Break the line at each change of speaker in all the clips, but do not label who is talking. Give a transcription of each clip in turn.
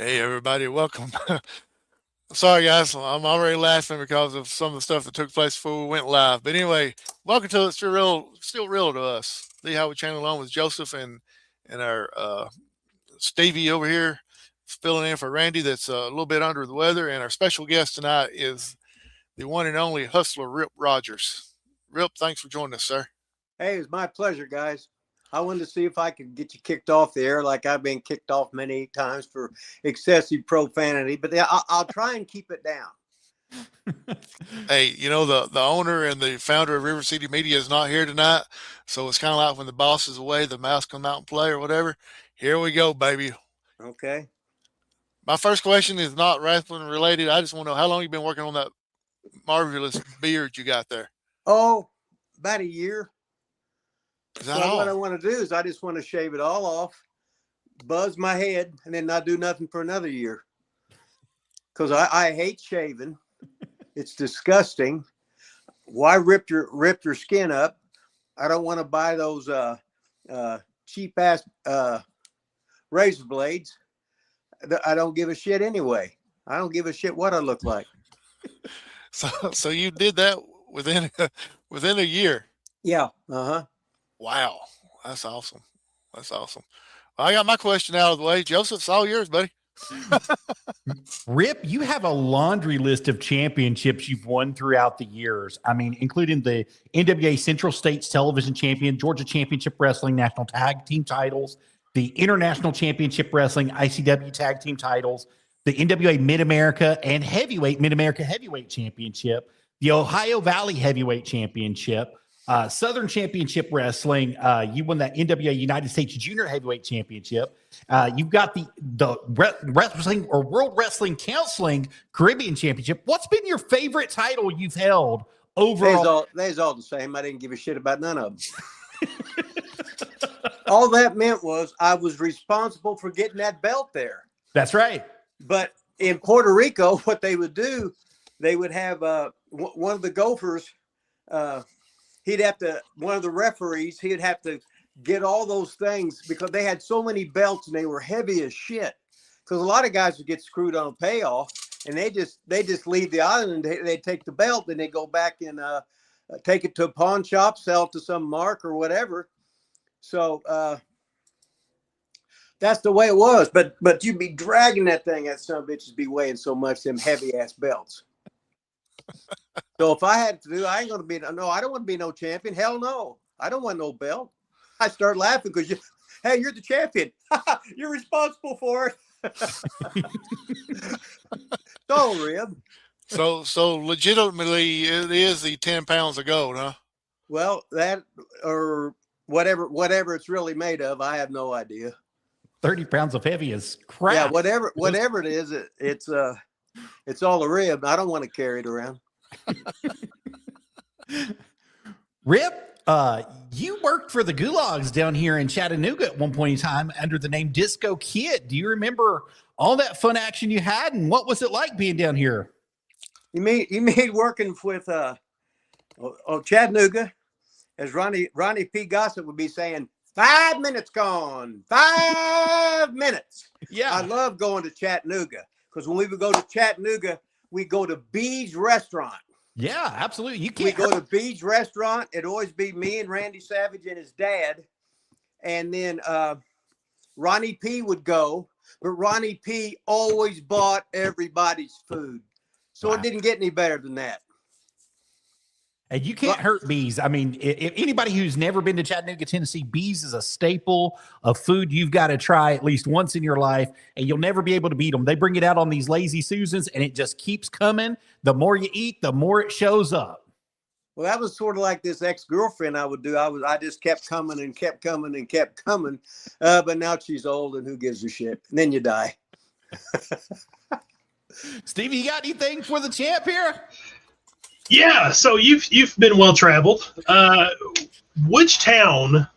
Hey everybody, welcome. Sorry guys, I'm already laughing because of some of the stuff that took place before we went live. But anyway, welcome to It's Still Real to Us. See how we channel along with Joseph and our Stevie over here filling in for Randy that's a little bit under the weather. And our special guest tonight is the one and only hustler, Rip Rogers. Rip, thanks for joining us, sir.
Hey, it's my pleasure, guys. I wanted to see if I could get you kicked off the air like I've been kicked off many times for excessive profanity, but I'll try and keep it down.
Hey, you know, the owner and the founder of RiverCity-Media is not here tonight, so it's kind of like when the boss is away, the mouse come out and play or whatever. Here we go, baby.
Okay.
My first question is not wrestling related. I just want to know how long you been working on that marvelous beard you got there.
Oh, about a year.
Is that all?
What I want to do is I just want to shave it all off, buzz my head, and then not do nothing for another year. Because I hate shaving. It's disgusting. Why rip your skin up? I don't want to buy those cheap ass razor blades. I don't give a shit anyway. I don't give a shit what I look like.
So you did that within a year.
Yeah. Uh-huh.
Wow. That's awesome. That's awesome. Well, I got my question out of the way. Joseph, it's all yours, buddy.
Rip, you have a laundry list of championships you've won throughout the years. I mean, including the NWA Central States Television Champion, Georgia Championship Wrestling National Tag Team titles, the International Championship Wrestling ICW Tag Team titles, the NWA Mid-America and Mid-America Heavyweight Championship, the Ohio Valley Heavyweight Championship, Southern Championship Wrestling. You won that NWA United States Junior Heavyweight Championship. You've got the Wrestling or World Wrestling Counseling Caribbean Championship. What's been your favorite title you've held overall?
They's all the same. I didn't give a shit about none of them. All that meant was I was responsible for getting that belt there.
That's right.
But in Puerto Rico, what they would do, they would have one of the Gophers. One of the referees, he'd have to get all those things because they had so many belts and they were heavy as shit. Because a lot of guys would get screwed on a payoff and they just leave the island and they take the belt and they go back and take it to a pawn shop, sell it to some mark or whatever. So that's the way it was. But you'd be dragging that thing, that son of a bitches be weighing so much, them heavy ass belts. So if I had to do, I don't want to be no champion. Hell no. I don't want no belt. I start laughing because you're the champion. You're responsible for it. So, Rib.
So legitimately it is the 10 pounds of gold, huh?
Well, that or whatever it's really made of, I have no idea.
30 pounds of heavy is crap.
Yeah, whatever it is, it's all a rib. I don't want to carry it around.
Rip, you worked for the Gulags down here in Chattanooga at one point in time under the name Disco Kid. Do you remember all that fun action you had, and what was it like being down here?
You mean working with Chattanooga, as Ronnie P. Gossett would be saying, 5 minutes gone, 5 minutes.
Yeah,
I love going to Chattanooga because when we would go to Chattanooga, we go to Bee's Restaurant.
Yeah, absolutely. You can't.
We go to Bee's Restaurant. It'd always be me and Randy Savage and his dad. And then Ronnie P would go, but Ronnie P always bought everybody's food. So It didn't get any better than that.
And you can't hurt Bees. I mean, if anybody who's never been to Chattanooga, Tennessee, Bees is a staple of food you've got to try at least once in your life, and you'll never be able to beat them. They bring it out on these Lazy Susans, and it just keeps coming. The more you eat, the more it shows up.
Well, that was sort of like this ex-girlfriend I would do. I just kept coming and kept coming and kept coming. But now she's old, and who gives a shit? And then you die.
Stevie, you got anything for the champ here?
Yeah, so you've been well traveled. Which town?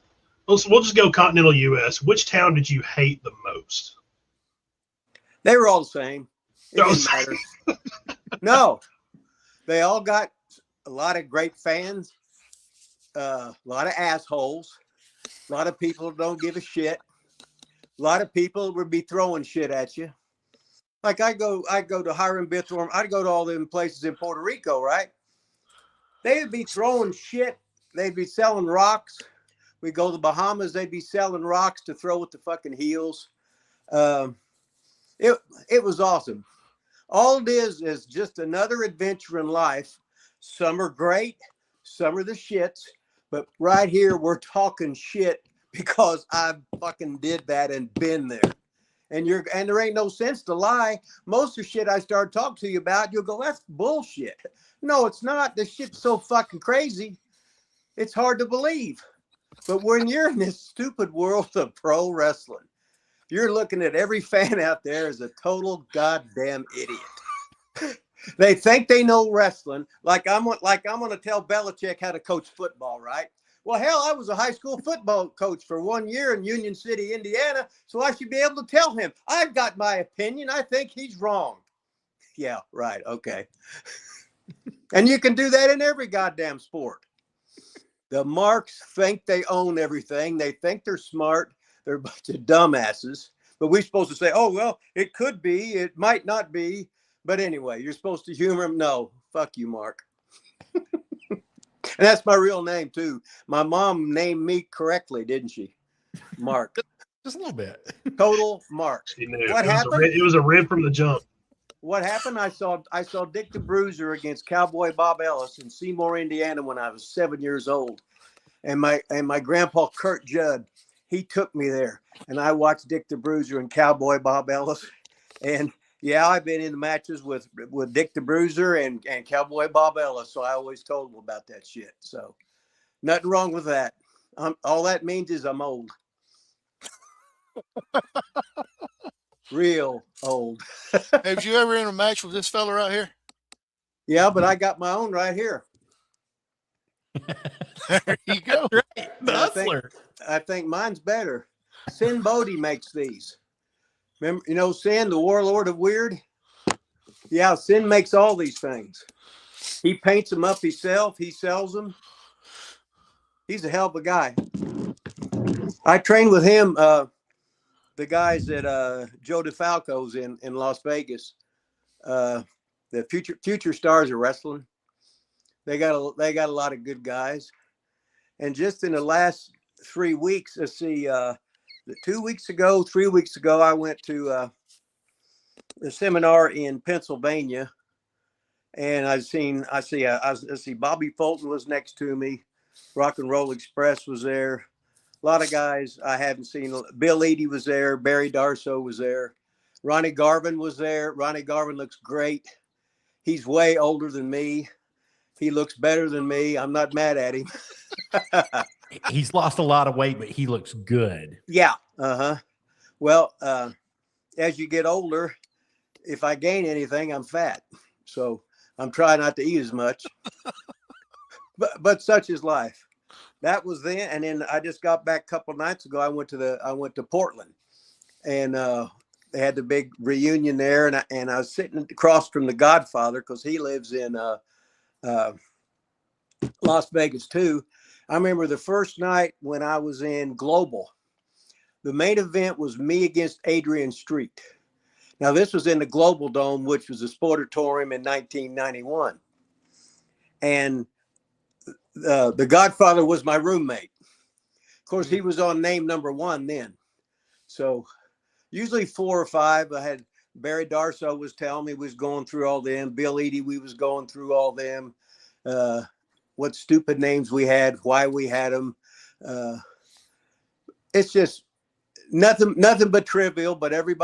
We'll just go continental U.S. Which town did you hate the most?
They were all the same. It didn't matter. No, they all got a lot of great fans, a lot of assholes, a lot of people don't give a shit. A lot of people would be throwing shit at you. Like I go to Hiram Bithorn. I'd go to all them places in Puerto Rico, right? They would be throwing shit. They'd be selling rocks. We go to the Bahamas. They'd be selling rocks to throw at the fucking heels. Um, it was awesome. All it is just another adventure in life. Some are great, some are the shits, but right here we're talking shit because I fucking did that and been there. And there ain't no sense to lie. Most of the shit I start talking to you about, you'll go, that's bullshit. No, it's not. This shit's so fucking crazy. It's hard to believe. But when you're in this stupid world of pro wrestling, you're looking at every fan out there as a total goddamn idiot. They think they know wrestling. Like I'm going to tell Belichick how to coach football, right? Well, hell, I was a high school football coach for 1 year in Union City, Indiana, so I should be able to tell him. I've got my opinion. I think he's wrong. Yeah, right. Okay. And you can do that in every goddamn sport. The marks think they own everything. They think they're smart. They're a bunch of dumbasses. But we're supposed to say, oh, well, it could be. It might not be. But anyway, you're supposed to humor him. No, fuck you, Mark. And that's my real name, too. My mom named me correctly, didn't she? Mark.
Just a little bit.
Total Mark. What happened?
It was a rib from the jump.
What happened? I saw Dick the Bruiser against Cowboy Bob Ellis in Seymour, Indiana when I was 7 years old. And my grandpa, Kurt Judd, he took me there. And I watched Dick the Bruiser and Cowboy Bob Ellis. And yeah, I've been in the matches with Dick the Bruiser and Cowboy Bob Ellis. So I always told him about that shit. So nothing wrong with that. All that means is I'm old. Real old.
Have you ever in a match with this fella right here?
Yeah, but I got my own right here.
There you go.
Right. The hustler.
I think mine's better. Sin Bodie makes these. Remember, Sin, the warlord of weird? Yeah, Sin makes all these things. He paints them up himself. He sells them. He's a hell of a guy. I trained with him, the guys that Joe DeFalco's in Las Vegas. The future stars of wrestling. They got a lot of good guys. And just in the last 3 weeks, let's see, 3 weeks ago, I went to a seminar in Pennsylvania, and I see Bobby Fulton was next to me, Rock and Roll Express was there, a lot of guys I haven't seen. Bill Eadie was there, Barry Darsow was there, Ronnie Garvin was there. Ronnie Garvin looks great. He's way older than me. He looks better than me. I'm not mad at him.
He's lost a lot of weight, but he looks good.
Yeah. Well, as you get older, if I gain anything, I'm fat. So I'm trying not to eat as much. but such is life. That was then. And then I just got back a couple of nights ago. I went to Portland, and they had the big reunion there. And I was sitting across from the Godfather because he lives in Las Vegas too. I remember the first night when I was in Global, the main event was me against Adrian Street. Now this was in the Global Dome, which was a sportatorium in 1991. And the Godfather was my roommate. Of course, he was on name number 1 then. So usually 4 or 5. I had Barry Darsow was telling me we was going through all them. Bill Eadie, we was going through all them. What stupid names we had, why we had them. It's just nothing but trivial, but every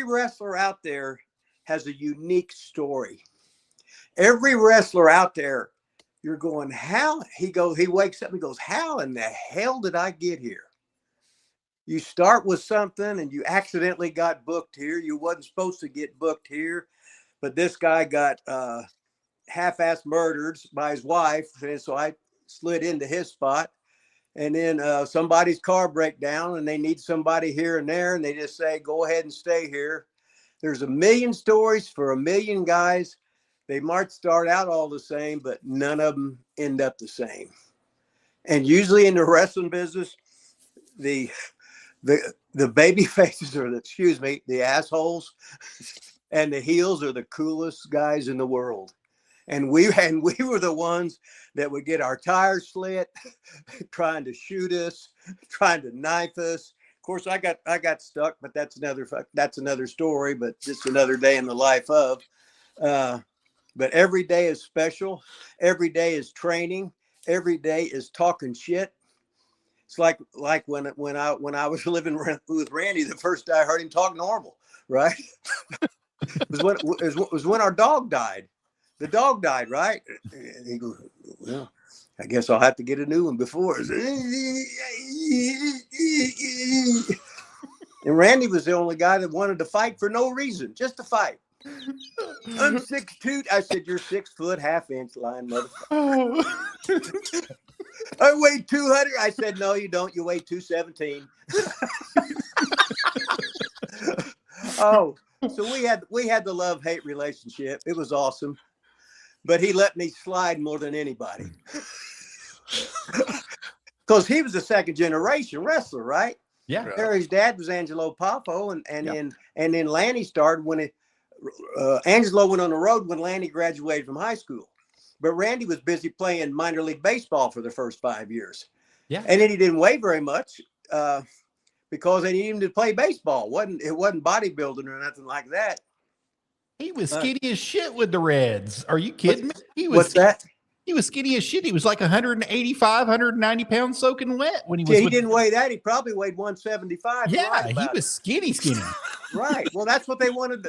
wrestler out there has a unique story. Every wrestler out there, you're going, how? He wakes up and goes, how in the hell did I get here? You start with something and you accidentally got booked here. You wasn't supposed to get booked here, but this guy got half-ass murdered by his wife, and so I slid into his spot. And then somebody's car break down and they need somebody here and there, and they just say, go ahead and stay here. There's a million stories for a million guys. They might start out all the same, but none of them end up the same. And usually in the wrestling business, the the baby faces are the assholes, and the heels are the coolest guys in the world. And we were the ones that would get our tires slit, trying to shoot us, trying to knife us. Of course, I got stuck, but that's another story. But just another day in the life of. But every day is special. Every day is training. Every day is talking shit. It's like when I was living with Randy, the first day I heard him talk normal, right? it was when our dog died. The dog died, right? And he goes, well, I guess I'll have to get a new one before. And Randy was the only guy that wanted to fight for no reason, just to fight. I'm 6'2". I said, you're 6 foot, ½ inch lying motherfucker. I weigh 200. I said, no, you don't. You weigh 217. Oh, so we had the love-hate relationship. It was awesome. But he let me slide more than anybody. Because he was a second generation wrestler, right?
Yeah.
Harry's dad was Angelo Poffo, and then Lanny started when Angelo went on the road when Lanny graduated from high school. But Randy was busy playing minor league baseball for the first 5 years.
Yeah.
And then he didn't weigh very much because they needed him to play baseball. It wasn't bodybuilding or nothing like that.
He was skinny as shit with the Reds. Are you kidding me?
What's that?
He was skinny as shit. He was like 185, 190 pounds soaking wet when he was.
Yeah, he didn't weigh that. He probably weighed 175.
Yeah, he was skinny.
Right. Well, that's what they wanted.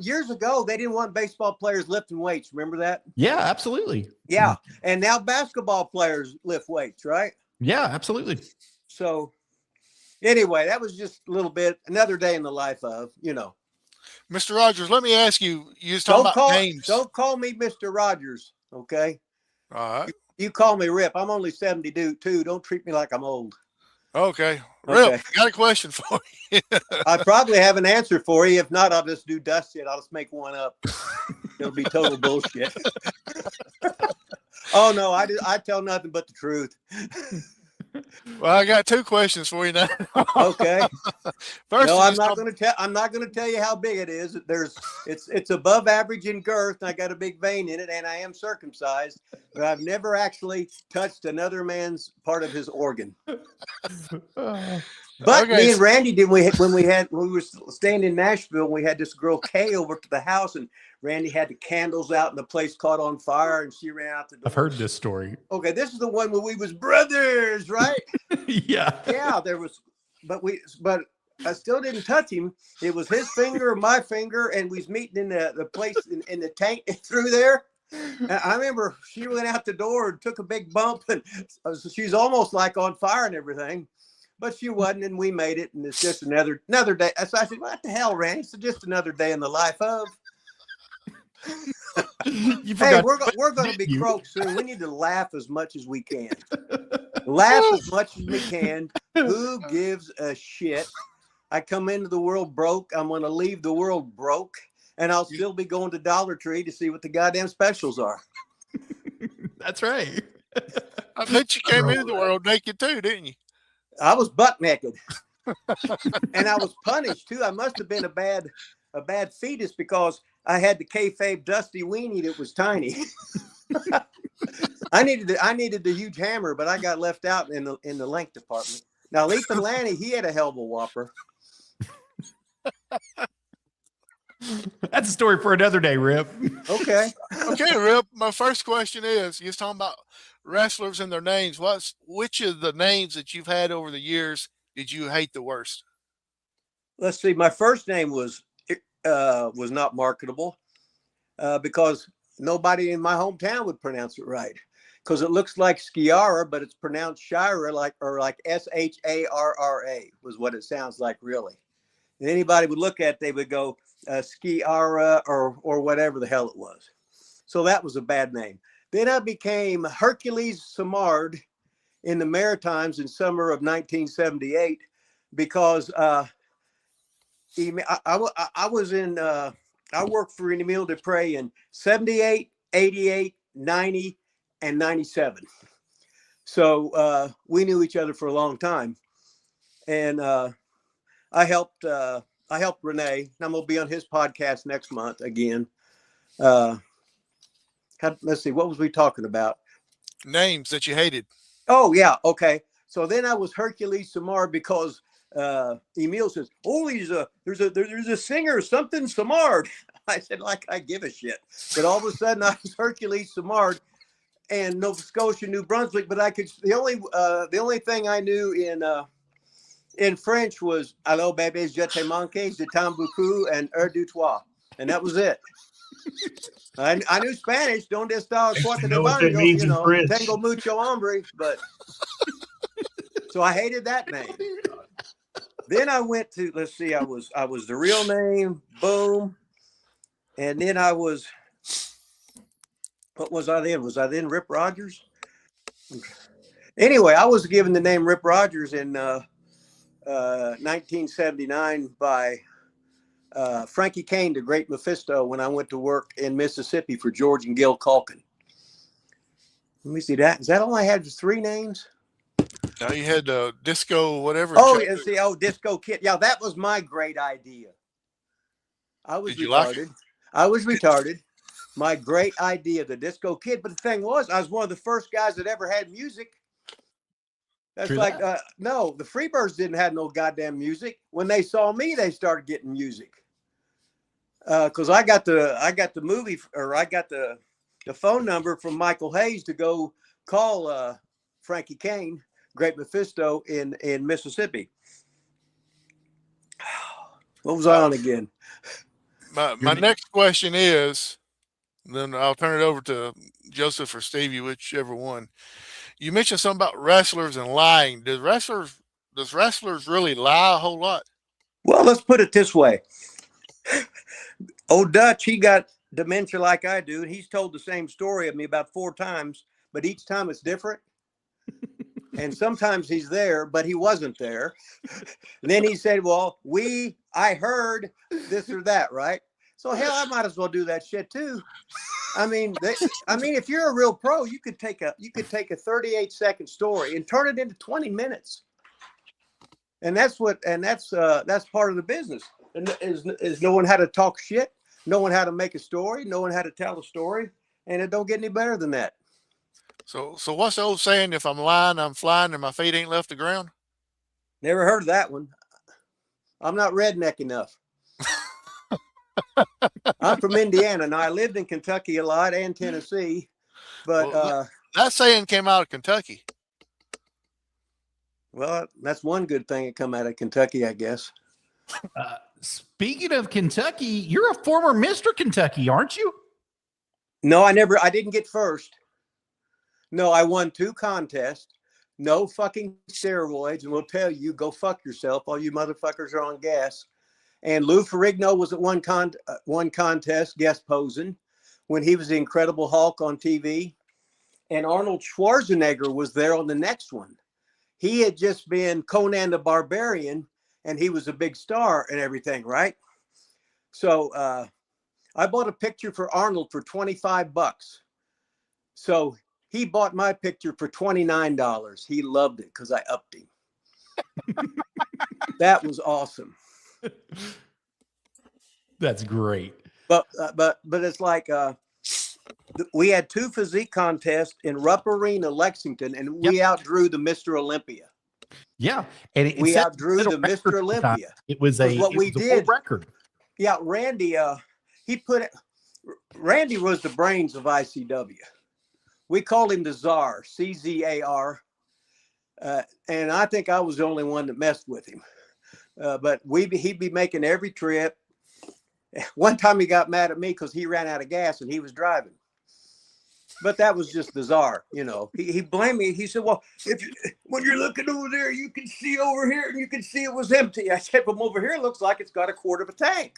Years ago, they didn't want baseball players lifting weights. Remember that?
Yeah, absolutely.
Yeah. And now basketball players lift weights, right?
Yeah, absolutely.
So anyway, that was just a little bit, another day in the life of,
Mr. Rogers, let me ask you, you was talking about names.
Don't call me Mr. Rogers, okay?
All right.
You call me Rip. I'm only 72. Don't treat me like I'm old.
Okay. Rip, got a question for you.
I probably have an answer for you. If not, I'll just do dust it. I'll just make one up. It'll be total bullshit. Oh, no, I tell nothing but the truth.
Well, I got 2 questions for you now.
Okay.
First,
no, I'm not going to tell you how big it is. It's above average in girth, and I got a big vein in it, and I am circumcised, but I've never actually touched another man's part of his organ. But
okay.
Me and Randy did. When we were staying in Nashville, we had this girl Kay over to the house, and Randy had the candles out, and the place caught on fire, and she ran out the door.
I've heard this story.
Okay, this is the one where we was brothers, right?
Yeah.
Yeah, there was, but I still didn't touch him. It was his finger, my finger, and we was meeting in the place in the tank through there. And I remember she went out the door and took a big bump, and she's almost like on fire and everything. But she wasn't, and we made it, and it's just another day. So I said, "What the hell, Randy? It's just another day in the life of." Hey, we're going to be croaked soon. We need to laugh as much as we can. Laugh as much as we can. Who gives a shit? I come into the world broke. I'm going to leave the world broke, and I'll still be going to Dollar Tree to see what the goddamn specials are.
That's right.
I bet you came into the world naked too, didn't you?
I was butt naked, and I was punished too. I must have been a bad fetus because I had the kayfabe dusty weenie that was tiny. I needed the huge hammer, but I got left out in the length department. Now Ethan Lanny, he had a hell of a whopper.
That's a story for another day, Rip.
Okay.
Okay, Rip. My first question is: you're talking about wrestlers and their names. Which of the names that you've had over the years did you hate the worst?
Let's see. My first name was not marketable because nobody in my hometown would pronounce it right. Because it looks like Skiara, but it's pronounced Shira, like Sharra was what it sounds like, really. And anybody would look at it, they would go Skiara or whatever the hell it was. So that was a bad name. Then I became Hercules Samard in the Maritimes in summer of 1978 because I worked for Emile Dupre in 78, 88, 90, and 97. So we knew each other for a long time. and I helped Renee, and I'm gonna be on his podcast next month again. Let's see, what was we talking about?
Names that you hated.
Oh yeah, okay. So then I was Hercules Samar because Emil says, "Oh, there's a singer, something Samard." I said, like I give a shit. But all of a sudden, I was Hercules Samard and Nova Scotia, New Brunswick. But the only thing I knew in French was "Allô, bébé, je te manque, je t'aime beaucoup," and "Heure du toi," and that was it. I knew Spanish, "Donde está el cuarto de
know what that
baño?"
means in French.
"Tengo mucho hambre," but so I hated that name. Then I went to, let's see, I was the real name, boom, and then I was, what was I then? Was I then Rip Rogers? Anyway, I was given the name Rip Rogers in 1979 by Frankie Kane, the Great Mephisto, when I went to work in Mississippi for George and Gil Culkin. Let me see that. Is that all I had? Was 3 names?
Now you had Disco, whatever.
Oh, yeah, see, Disco Kid. Yeah, that was my great idea. I was
Did you
retarded.
like it?
I was retarded. My great idea, the Disco Kid. But the thing was, I was one of the first guys that ever had music. That's
True
like,
that.
no, the Freebirds didn't have no goddamn music. When they saw me, they started getting music. Because I got the movie, or I got the phone number from Michael Hayes to go call Frankie Kane, Great Mephisto, in Mississippi. What was I on again?
My next question is, then I'll turn it over to Joseph or Stevie, whichever one. You mentioned something about wrestlers and lying. Does wrestlers really lie a whole lot?
Well, let's put it this way. Old Dutch, he got dementia like I do, and he's told the same story of me about 4 times, but each time it's different. And sometimes he's there, but he wasn't there. And then he said, "Well, I heard this or that, right?" So hell, I might as well do that shit too. I mean, if you're a real pro, you could take a 38-second story and turn it into 20 minutes. And that's part of the business. And is knowing how to talk shit, knowing how to make a story, knowing how to tell a story, and it don't get any better than that.
So what's the old saying? If I'm lying, I'm flying, and my feet ain't left the ground.
Never heard of that one. I'm not redneck enough. I'm from Indiana. Now, I lived in Kentucky a lot and Tennessee, but
Well, that saying came out of Kentucky.
well, that's one good thing that come out of Kentucky, I guess.
Speaking of Kentucky, you're a former Mr. Kentucky, aren't you?
No, I didn't get first. No, I won 2 contests. No fucking steroids, and we'll tell you, go fuck yourself. All you motherfuckers are on gas. And Lou Ferrigno was at one contest guest posing when he was the Incredible Hulk on TV. And Arnold Schwarzenegger was there on the next one. He had just been Conan the Barbarian, and he was a big star and everything, right? So I bought a picture for Arnold for $25. So he bought my picture for $29. He loved it because I upped him. That was awesome.
That's great.
But it's like we had 2 physique contests in Rupp Arena, Lexington, and we outdrew the Mr. Olympia.
Yeah, and
we outdrew the Mr. Olympia.
It was a world record.
Yeah, Randy. Randy was the brains of ICW. We called him the Czar, CZAR, and I think I was the only one that messed with him. But he'd be making every trip. One time he got mad at me because he ran out of gas and he was driving. But that was just bizarre, you know. He blamed me. He said, "Well, when you're looking over there, you can see over here, and you can see it was empty." I said, "From over here, it looks like it's got a quarter of a tank."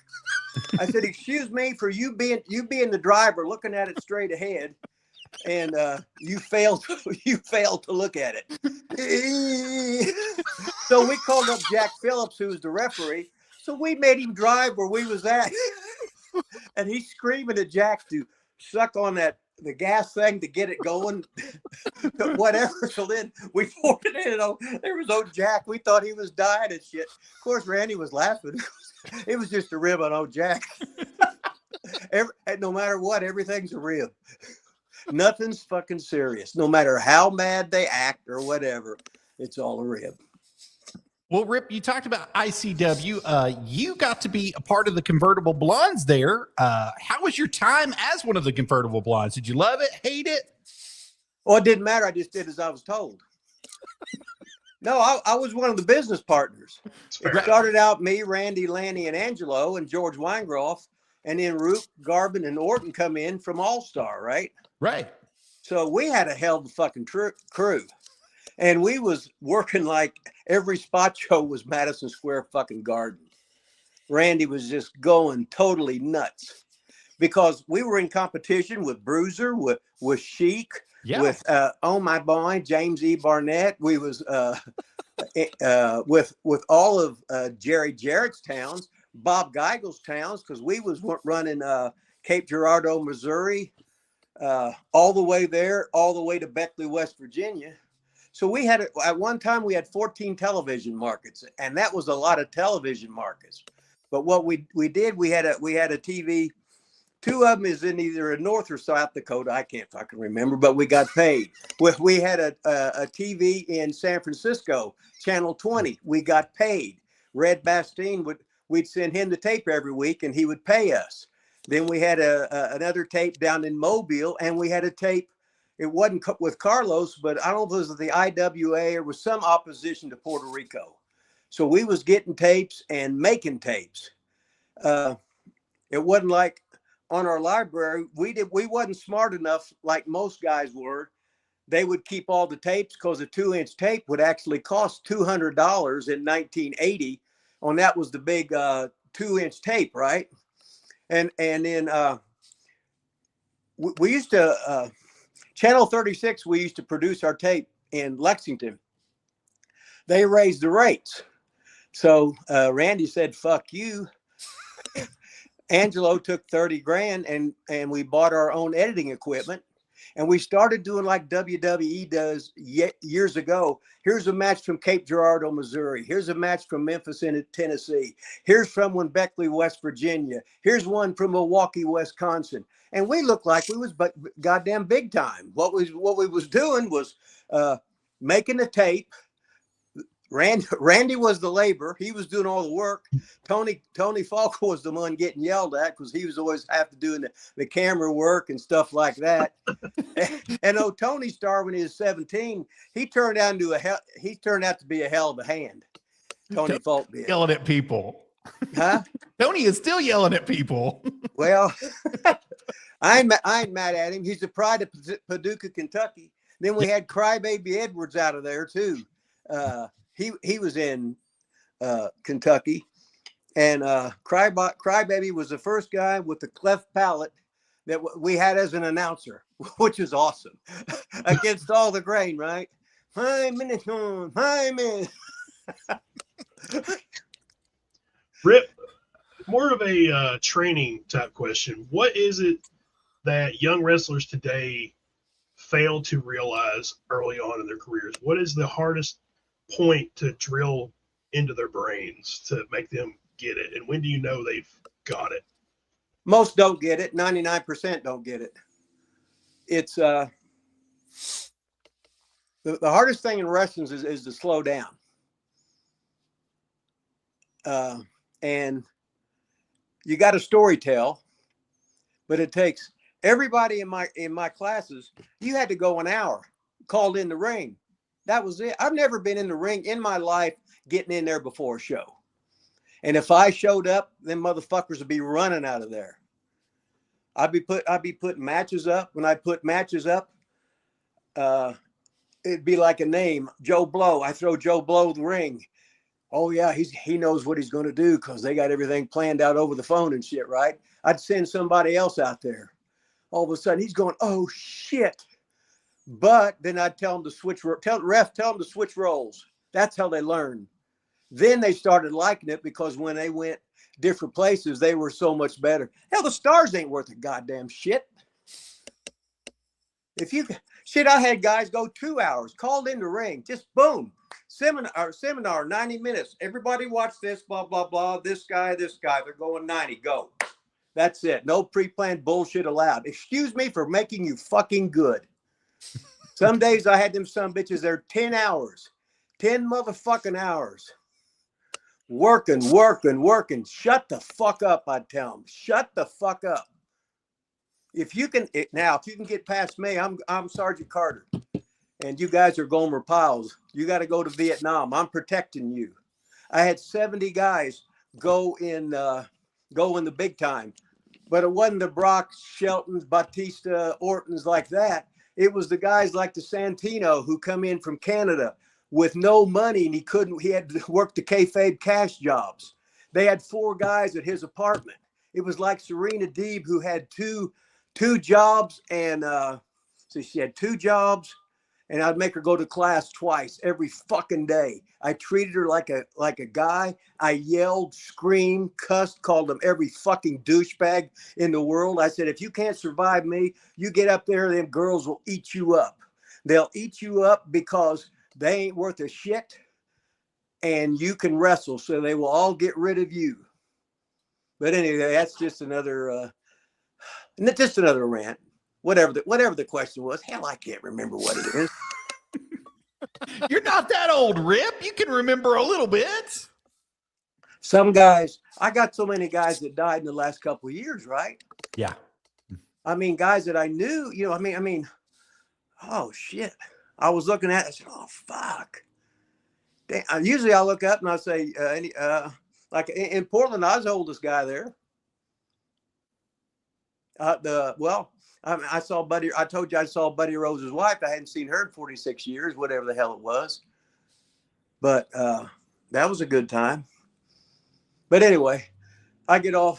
I said, "Excuse me for you being the driver, looking at it straight ahead, and you failed to look at it." So we called up Jack Phillips, who was the referee. So we made him drive where we was at, and he's screaming at Jack to suck on that the gas thing to get it going, whatever. So then we poured it in, and there was old Jack. We thought he was dying and shit. Of course, Randy was laughing. It was just a rib on old Jack. No matter what, everything's a rib. Nothing's fucking serious. No matter how mad they act or whatever, it's all a rib.
Well, Rip, you talked about ICW. You got to be a part of the Convertible Blondes there. How was your time as one of the Convertible Blondes? Did you love it, hate it?
Well, it didn't matter. I just did as I was told. No, I was one of the business partners. It started out me, Randy, Lanny, and Angelo, and George Weingroff, and then Root, Garvin, and Orton come in from All Star, right?
Right.
So we had a hell of a fucking crew. And we was working like every spot show was Madison Square fucking Garden. Randy was just going totally nuts because we were in competition with Bruiser, with Chic, with oh my boy, James E. Barnett. We was with all of Jerry Jarrett's towns, Bob Geigel's towns, because we was running Cape Girardeau, Missouri, all the way there, all the way to Beckley, West Virginia. So we had, at one time, we had 14 television markets, and that was a lot of television markets. But what we did, we had a TV. Two of them is in either North or South Dakota. I can't fucking remember, but we got paid. We had a TV in San Francisco, Channel 20. We got paid. Red Bastine, we'd send him the tape every week, and he would pay us. Then we had another tape down in Mobile, and we had a tape. It wasn't with Carlos, but I don't know if it was the IWA or was some opposition to Puerto Rico. So we was getting tapes and making tapes. It wasn't like on our library. We wasn't smart enough like most guys were. They would keep all the tapes because a 2-inch tape would actually cost $200 in 1980. And that was the big 2-inch tape, right? And then we used to Channel 36, we used to produce our tape in Lexington. They raised the rates. So Randy said, fuck you. Angelo took 30 grand and we bought our own editing equipment. And we started doing like WWE does years ago. Here's a match from Cape Girardeau, Missouri. Here's a match from Memphis, Tennessee. Here's from Beckley, West Virginia. Here's one from Milwaukee, Wisconsin. And we looked like we was goddamn big time. What we was doing was making a tape. Randy was the labor. He was doing all the work. Tony Falco was the one getting yelled at because he was always have to do the camera work and stuff like that. and Tony Starr, when he was 17, he turned out to be a hell of a hand. Tony Falk did.
Yelling at people.
Huh?
Tony is still yelling at people.
Well, I ain't mad at him. He's the pride of Paducah, Kentucky. Then we had Crybaby Edwards out of there too. He was in Kentucky, and Crybaby was the first guy with the cleft palate that we had as an announcer, which is awesome. Against all the grain, right? 5 minutes on, 5 minutes.
Rip, more of a training type question. What is it that young wrestlers today fail to realize early on in their careers? What is the hardest point to drill into their brains to make them get it? And when do you know they've got it?
Most don't get it. 99% don't get it. It's the hardest thing in wrestling is to slow down. And you got to story tell, but it takes everybody in my classes. You had to go an hour, called in the ring. That was it. I've never been in the ring in my life getting in there before a show. And if I showed up, them motherfuckers would be running out of there. I'd be putting matches up. When I put matches up, it'd be like a name, Joe Blow. I throw Joe Blow the ring. Oh yeah, he knows what he's going to do because they got everything planned out over the phone and shit, right? I'd send somebody else out there. All of a sudden, he's going, oh shit. But then I'd tell him to switch. Tell him to switch roles. That's how they learn. Then they started liking it because when they went different places, they were so much better. Hell, the stars ain't worth a goddamn shit. I had guys go 2 hours, called in the ring, just boom, seminar, 90 minutes. Everybody watch this, blah, blah, blah. This guy, they're going 90, go. That's it. No pre-planned bullshit allowed. Excuse me for making you fucking good. Some days I had them some bitches there 10 hours, 10 motherfucking hours. Working. Shut the fuck up, I'd tell them. Shut the fuck up. If you can get past me, I'm Sergeant Carter, and you guys are Gomer Piles. You got to go to Vietnam. I'm protecting you. I had 70 guys go in the big time, but it wasn't the Brocks, Sheltons, Batista, Ortons like that. It was the guys like the Santino who come in from Canada with no money, and he had to work the kayfabe cash jobs. They had 4 guys at his apartment. It was like Serena Deeb, who had two jobs, and so she had 2 jobs, and I'd make her go to class twice every fucking day. I treated her like a guy. I yelled, screamed, cussed, called them every fucking douchebag in the world. I said, if you can't survive me, you get up there, them girls will eat you up. They'll eat you up because they ain't worth a shit, and you can wrestle, so they will all get rid of you. But anyway, that's just another rant. Whatever the question was. Hell, I can't remember what it is.
You're not that old, Rip. You can remember a little bit.
Some guys, I got so many guys that died in the last couple of years, right?
Yeah.
I mean, guys that I knew, I mean, oh shit. I was looking at it, I said, oh fuck. Damn. Usually I look up and I say, like in Portland, I was the oldest guy there. I saw Buddy. I told you I saw Buddy Rose's wife. I hadn't seen her in 46 years, whatever the hell it was. But that was a good time. But anyway, I get on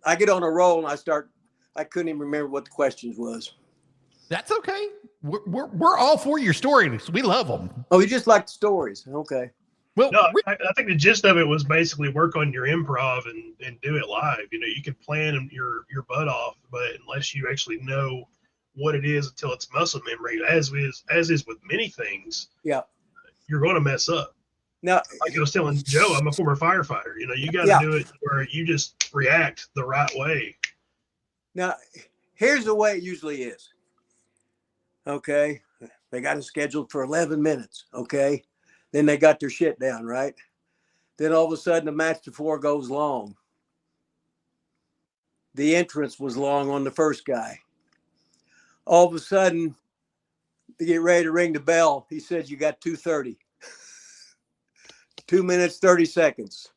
a roll, and I couldn't even remember what the questions was.
That's okay. We're all for your stories. We love them.
Oh, you just like the stories. Okay.
Well,
No, I think the gist of it was basically work on your improv and do it live. You can plan your butt off, but unless you actually know what it is until it's muscle memory, as is with many things,
yeah,
you're going to mess up.
Now,
like I was telling Joe, I'm a former firefighter. You got to do it where you just react the right way.
Now, here's the way it usually is. Okay, they got it scheduled for 11 minutes. Okay. Then they got their shit down, right? Then all of a sudden the match before goes long. The entrance was long on the first guy. All of a sudden, they get ready to ring the bell. He said, you got 2:30. 2 minutes, 30 seconds.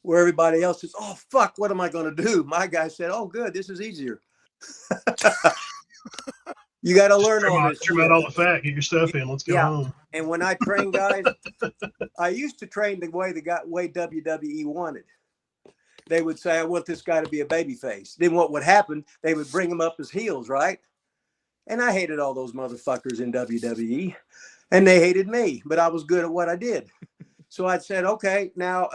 Where everybody else says, oh, fuck, what am I going to do? My guy said, oh, good, this is easier. You got to learn all this.
Trim out all the fat, get your stuff in. Let's go home.
And when I train guys, I used to train the way WWE wanted. They would say, I want this guy to be a babyface. Then what would happen? They would bring him up as heels, right? And I hated all those motherfuckers in WWE, and they hated me, but I was good at what I did. So I said, okay, now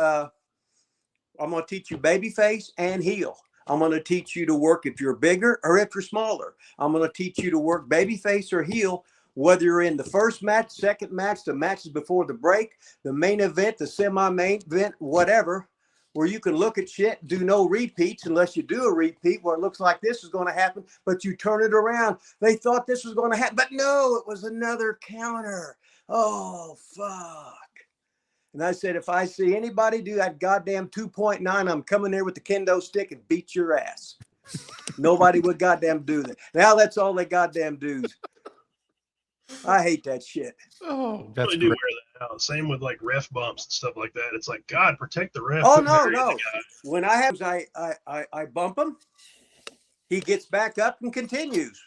I'm going to teach you babyface and heel. I'm going to teach you to work if you're bigger or if you're smaller. I'm going to teach you to work babyface or heel, whether you're in the first match, second match, the matches before the break, the main event, the semi-main event, whatever, where you can look at shit, do no repeats unless you do a repeat where it looks like this is going to happen, but you turn it around. They thought this was going to happen, but no, it was another counter. Oh, fuck. And I said, if I see anybody do that goddamn 2.9, I'm coming there with the kendo stick and beat your ass. Nobody would goddamn do that. Now that's all they goddamn do. I hate that shit.
Oh, that's
really do wear that out. Same with like ref bumps and stuff like that. It's like, God, protect the ref.
Oh, no. When I have, I bump him. He gets back up and continues.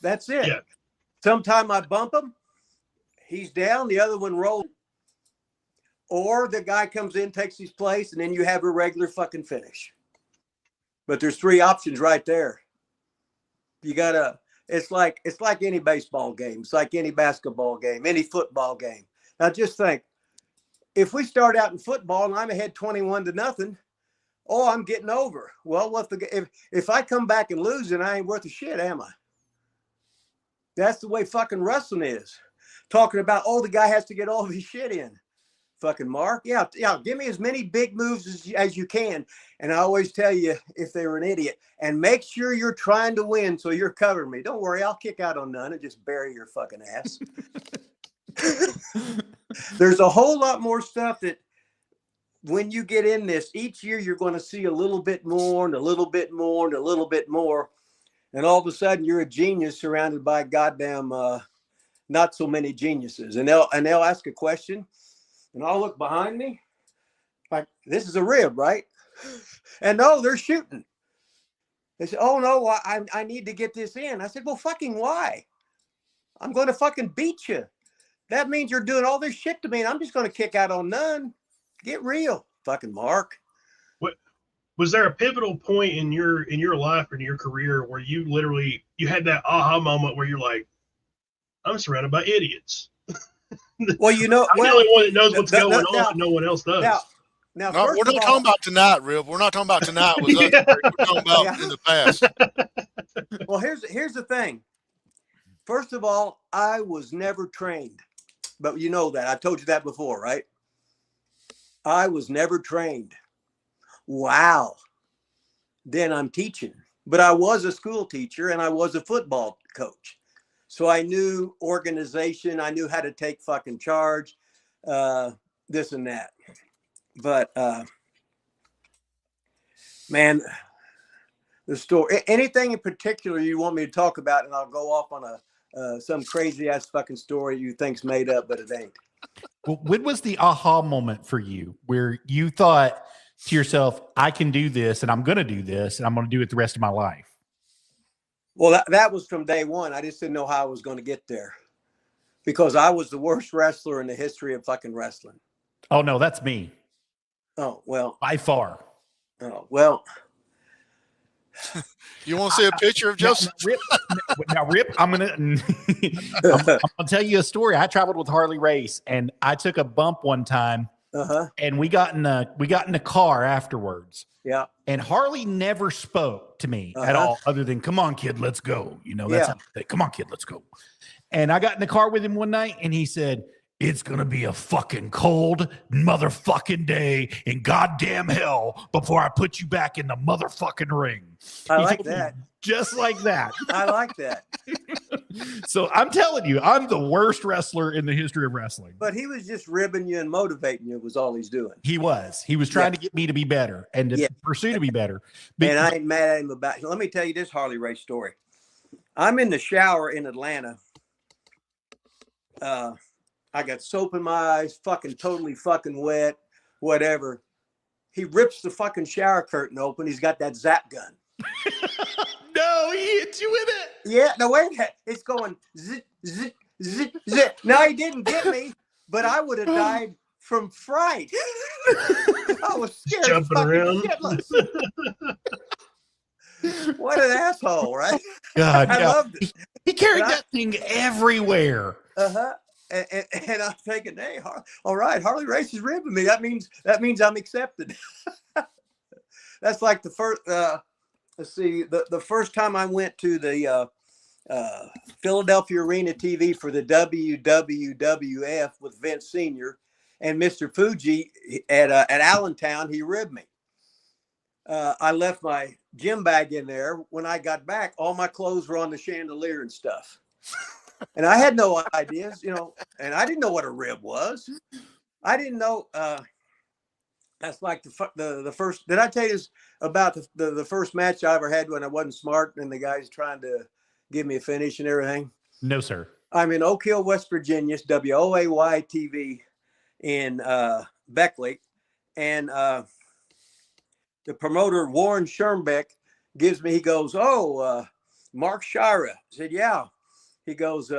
That's it.
Yeah.
Sometime I bump him. He's down. The other one rolls. Or the guy comes in, takes his place, and then you have a regular fucking finish. But there's 3 options right there. You gotta. It's like any baseball game. It's like any basketball game, any football game. Now just think, if we start out in football and I'm ahead 21-0, oh, I'm getting over. Well, if I come back and lose, then I ain't worth a shit, am I? That's the way fucking wrestling is. Talking about, oh, the guy has to get all of his shit in. Fucking Mark. Yeah. Give me as many big moves as you can. And I always tell you if they were an idiot. And make sure you're trying to win so you're covering me. Don't worry, I'll kick out on none and just bury your fucking ass. There's a whole lot more stuff that when you get in this, each year you're going to see a little bit more and a little bit more and a little bit more. And all of a sudden you're a genius surrounded by goddamn not so many geniuses. And they'll ask a question and I'll look behind me like, this is a rib, right? And no, they're shooting. They said, oh no, I need to get this in. I said, well, fucking why? I'm going to fucking beat you. That means you're doing all this shit to me and I'm just going to kick out on none. Get real, fucking Mark.
What was there a pivotal point in your life or in your career where you literally you had that aha moment where you're like, I'm surrounded by idiots.
Well, you know,
I'm the only one that knows what's going on, and no one else does.
Now,
No, we're not talking about tonight, Rip. We're not talking about tonight. With us. We're talking about in the past.
Well, here's the thing. First of all, I was never trained, but you know that. I told you that before, right? I was never trained. Wow. Then I'm teaching, but I was a school teacher and I was a football coach. So I knew organization. I knew how to take fucking charge, this and that. But, man, the story, anything in particular you want me to talk about, and I'll go off on some crazy ass fucking story you think's made up, but it ain't.
Well, when was the aha moment for you where you thought to yourself, I can do this and I'm going to do this and I'm going to do it the rest of my life?
Well, that was from day one. I just didn't know how I was going to get there because I was the worst wrestler in the history of fucking wrestling.
Oh, no, that's me.
Oh, well.
By far.
Oh, well.
You want to see a picture of Joseph?
Now, Rip, I'm gonna tell you a story. I traveled with Harley Race, and I took a bump one time, and we got in the car afterwards.
Yeah.
And Harley never spoke to me at all, other than "Come on, kid, let's go." You know, that's "Come on, kid, let's go." And I got in the car with him one night, and he said, "It's going to be a fucking cold motherfucking day in goddamn hell before I put you back in the motherfucking ring."
I like that.
Just like that.
I like that.
So I'm telling you, I'm the worst wrestler in the history of wrestling.
But he was just ribbing you and motivating you was all he's doing.
He was trying to get me to be better and to pursue to be better.
And I ain't mad at him about it. Let me tell you this Harley Race story. I'm in the shower in Atlanta. I got soap in my eyes, fucking totally fucking wet, whatever. He rips the fucking shower curtain open. He's got that zap gun.
No, he hit you with it.
Yeah, no, wait a minute. It's going zit, zit, zit, zit. Now, he didn't get me, but I would have died from fright. I was scared.
Jumping around.
What an asshole, right?
God,
I loved it.
He carried that thing everywhere.
And I'm thinking, hey, all right, Harley Race is ribbing me. That means I'm accepted. That's like the first. Let's see, the first time I went to the Philadelphia Arena TV for the WWF with Vince Sr. and Mr. Fuji at Allentown, he ribbed me. I left my gym bag in there. When I got back, all my clothes were on the chandelier and stuff. And I had no ideas, and I didn't know what a rib was. I didn't know. That's like the first. Did I tell you this about the first match I ever had when I wasn't smart and the guy's trying to give me a finish and everything?
No, sir.
I'm in Oak Hill, West Virginia, WOAY TV in Beckley, and the promoter Warren Schermbeck gives me. He goes, "Oh, Mark Shira." I said, "Yeah." He goes,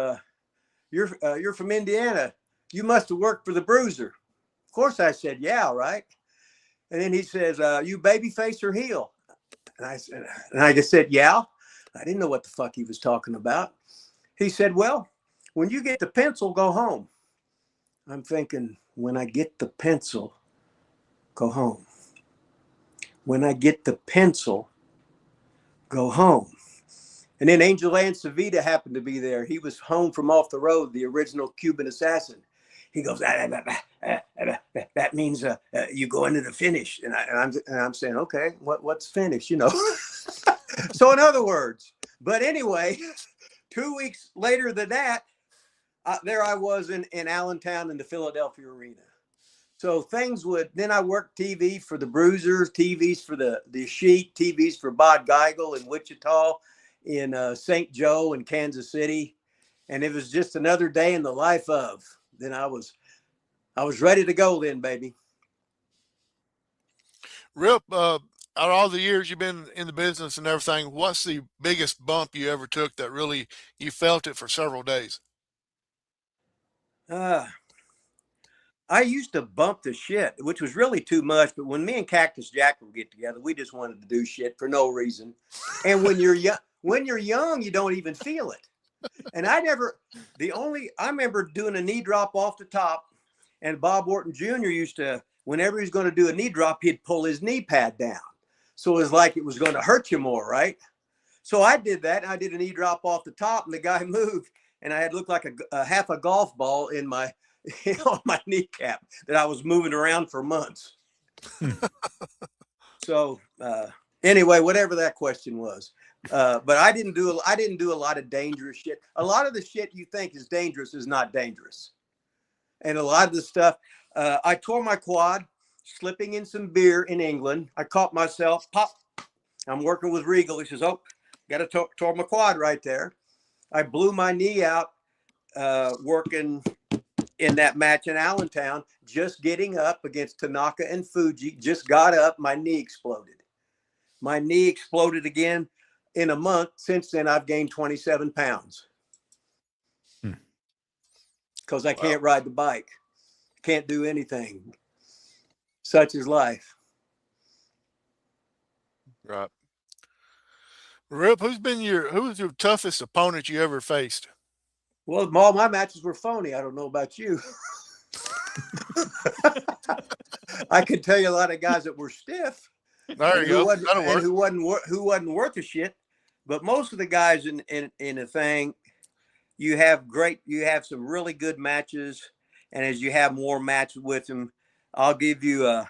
"You're from Indiana. You must have worked for the Bruiser." Of course, I said, "Yeah, right." And then he says, "You babyface or heel?" And I just said, "Yeah." I didn't know what the fuck he was talking about. He said, "Well, when you get the pencil, go home." I'm thinking, when I get the pencil, go home. When I get the pencil, go home. And then Angel Ancevita happened to be there. He was home from off the road, the original Cuban assassin. He goes, that means you go into the finish. And I'm saying, okay, what's finish? You know. So in other words, but anyway, 2 weeks later than that, there I was in Allentown in the Philadelphia arena. So things would, then I worked TV for the Bruisers, TVs for the Sheik, TVs for Bod Geigel in Wichita, in St. Joe and Kansas City. And it was just another day in the life of. Then I was ready to go then, baby.
Rip, out of all the years you've been in the business and everything, what's the biggest bump you ever took that really you felt it for several days?
I used to bump the shit, which was really too much. But when me and Cactus Jack would get together, we just wanted to do shit for no reason. And when you're young, you don't even feel it. And I remember doing a knee drop off the top, and Bob Orton Jr. used to, whenever he was going to do a knee drop, he'd pull his knee pad down. So it was like it was going to hurt you more, right? So I did that. And I did a knee drop off the top, and the guy moved, and I had looked like a half a golf ball in my on my kneecap that I was moving around for months. So anyway, whatever that question was. But I didn't do a lot of dangerous shit. A lot of the shit you think is dangerous is not dangerous. And a lot of the stuff, I tore my quad slipping in some beer in England. I caught myself, pop. I'm working with Regal. He says, oh, got to tore my quad right there. I blew my knee out working in that match in Allentown, just getting up against Tanaka and Fuji, just got up, my knee exploded. My knee exploded again in a month. Since then, I've gained 27 pounds. Because I can't ride the bike. Can't do anything. Such is life.
Right. Rip, who's your toughest opponent you ever faced?
Well, all my matches were phony. I don't know about you. I could tell you a lot of guys that were stiff.
There you go. That'll work.
Who wasn't worth a shit. But most of the guys in a thing, you have some really good matches. And as you have more matches with them, I'll give you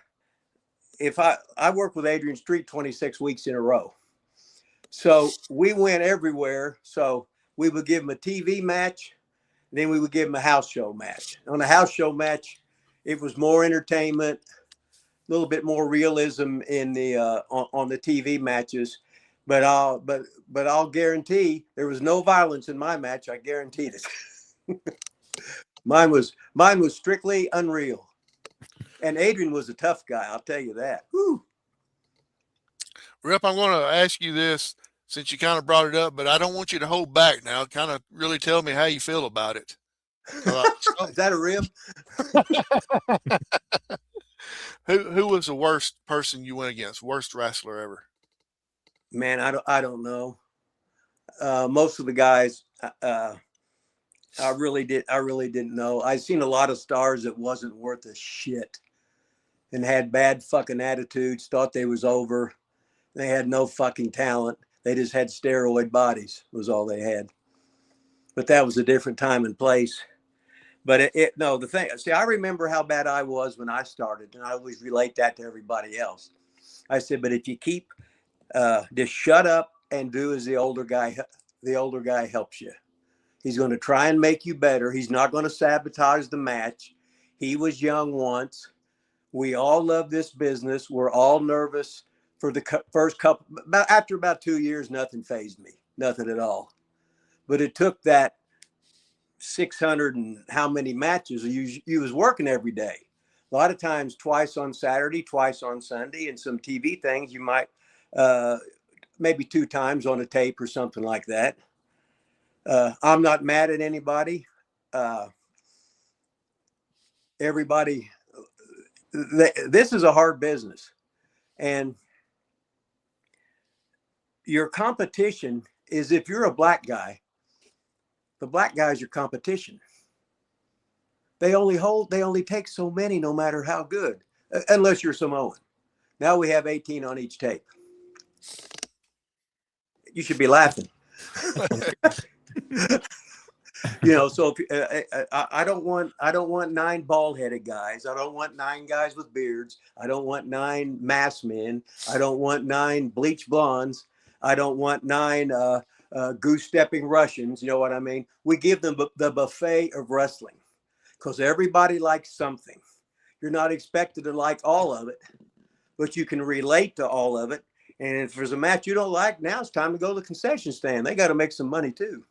if I worked with Adrian Street 26 weeks in a row. So we went everywhere. So we would give him a TV match, then we would give him a house show match. On a house show match, it was more entertainment, a little bit more realism in the on the TV matches. But I'll guarantee there was no violence in my match. I guaranteed it. Mine was strictly unreal. And Adrian was a tough guy, I'll tell you that. Whew.
Rip, I'm going to ask you this since you kind of brought it up, but I don't want you to hold back now. Kind of really tell me how you feel about it.
Is that a rib?
Who was the worst person you went against? Worst wrestler ever?
Man, I don't know. Most of the guys, I really didn't know. I've seen a lot of stars that wasn't worth a shit and had bad fucking attitudes, thought they was over. They had no fucking talent. They just had steroid bodies was all they had. But that was a different time and place. But I remember how bad I was when I started, and I always relate that to everybody else. I said, but if you keep just shut up and do as the older guy helps you. He's going to try and make you better. He's not going to sabotage the match. He was young once. We all love this business. We're all nervous for the first couple. After about 2 years, nothing fazed me, nothing at all. But it took that 600 and how many matches you was working every day. A lot of times, twice on Saturday, twice on Sunday, and some TV things you might maybe 2 times on a tape or something like that. I'm not mad at anybody. Everybody, this is a hard business, and your competition is, if you're a black guy, the black guy is your competition. They only take so many, no matter how good, unless you're Samoan. Now we have 18 on each tape. You should be laughing. You know, so if, I don't want 9 bald-headed guys. I don't want 9 guys with beards. I don't want 9 masked men. I don't want 9 bleach blondes. I don't want 9 goose-stepping Russians. You know what I mean? We give them the buffet of wrestling because everybody likes something. You're not expected to like all of it, but you can relate to all of it. And if there's a match you don't like, now it's time to go to the concession stand. They got to make some money too.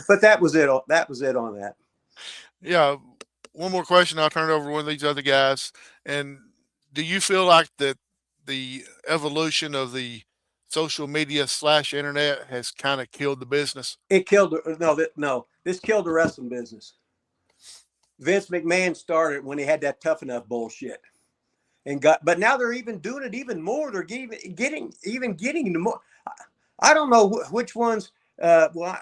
But that was it. That was it on that.
Yeah. One more question. I'll turn it over to one of these other guys. And do you feel like that the evolution of the social media / internet has kind of killed the business?
It killed. No, this killed the wrestling business. Vince McMahon started when he had that Tough Enough bullshit, but now they're even doing it even more. They're getting more. I don't know which ones. Well,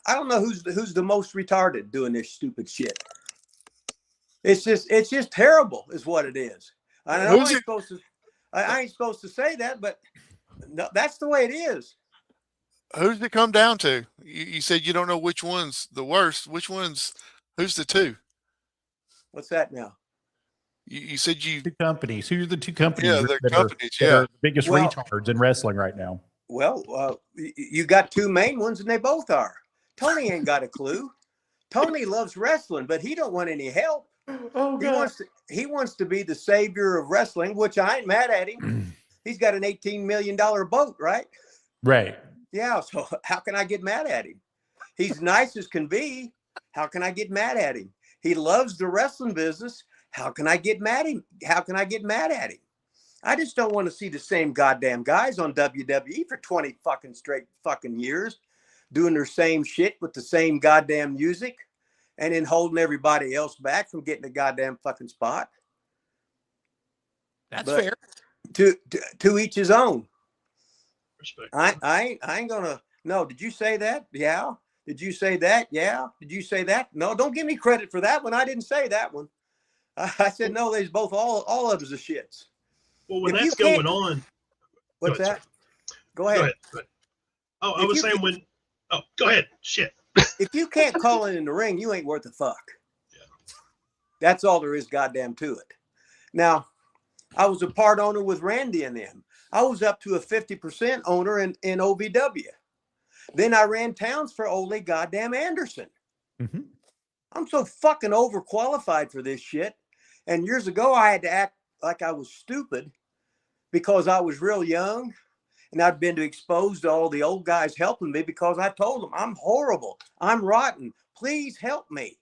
I don't know who's the most retarded doing this stupid shit. It's just terrible, is what it is. I know I ain't supposed to say that, but no, that's the way it is.
Who's it come down to? You said you don't know which one's the worst. Which one's? Who's the two?
What's that now?
You said
Two companies. Who are the 2 companies?
Yeah, the
that
companies.
are the biggest
Well,
retards in wrestling right now?
Well, you got 2 main ones, and they both are. Tony ain't got a clue. Tony loves wrestling, but he don't want any help.
Oh,
He wants to be the savior of wrestling, which I ain't mad at him. He's got an $18 million boat, right?
Right.
Yeah. So how can I get mad at him? He's nice as can be. How can I get mad at him? He loves the wrestling business. How can I get mad at him? How can I get mad at him? I just don't want to see the same goddamn guys on WWE for 20 fucking straight fucking years doing their same shit with the same goddamn music and then holding everybody else back from getting a goddamn fucking spot.
That's fair.
To each his own.
Respect.
I ain't gonna. No, did you say that? Yeah. Did you say that? Yeah. Did you say that? No, don't give me credit for that one. I didn't say that one. I said no. There's both all of us are shits.
Well, when
If
that's
you
going
can't-
on,
What's
Go ahead,
that? Go ahead.
Go ahead. Oh, I
If
was
you
saying
can-
when. Oh, go ahead. Shit.
If you can't call it in the ring, you ain't worth a fuck.
Yeah.
That's all there is goddamn to it. Now, I was a part owner with Randy and them. I was up to a 50% owner in OVW. Then I ran towns for Ole goddamn Anderson.
Mm-hmm.
I'm so fucking overqualified for this shit. And years ago, I had to act like I was stupid because I was real young and I'd been exposed to all the old guys helping me because I told them, I'm horrible. I'm rotten. Please help me.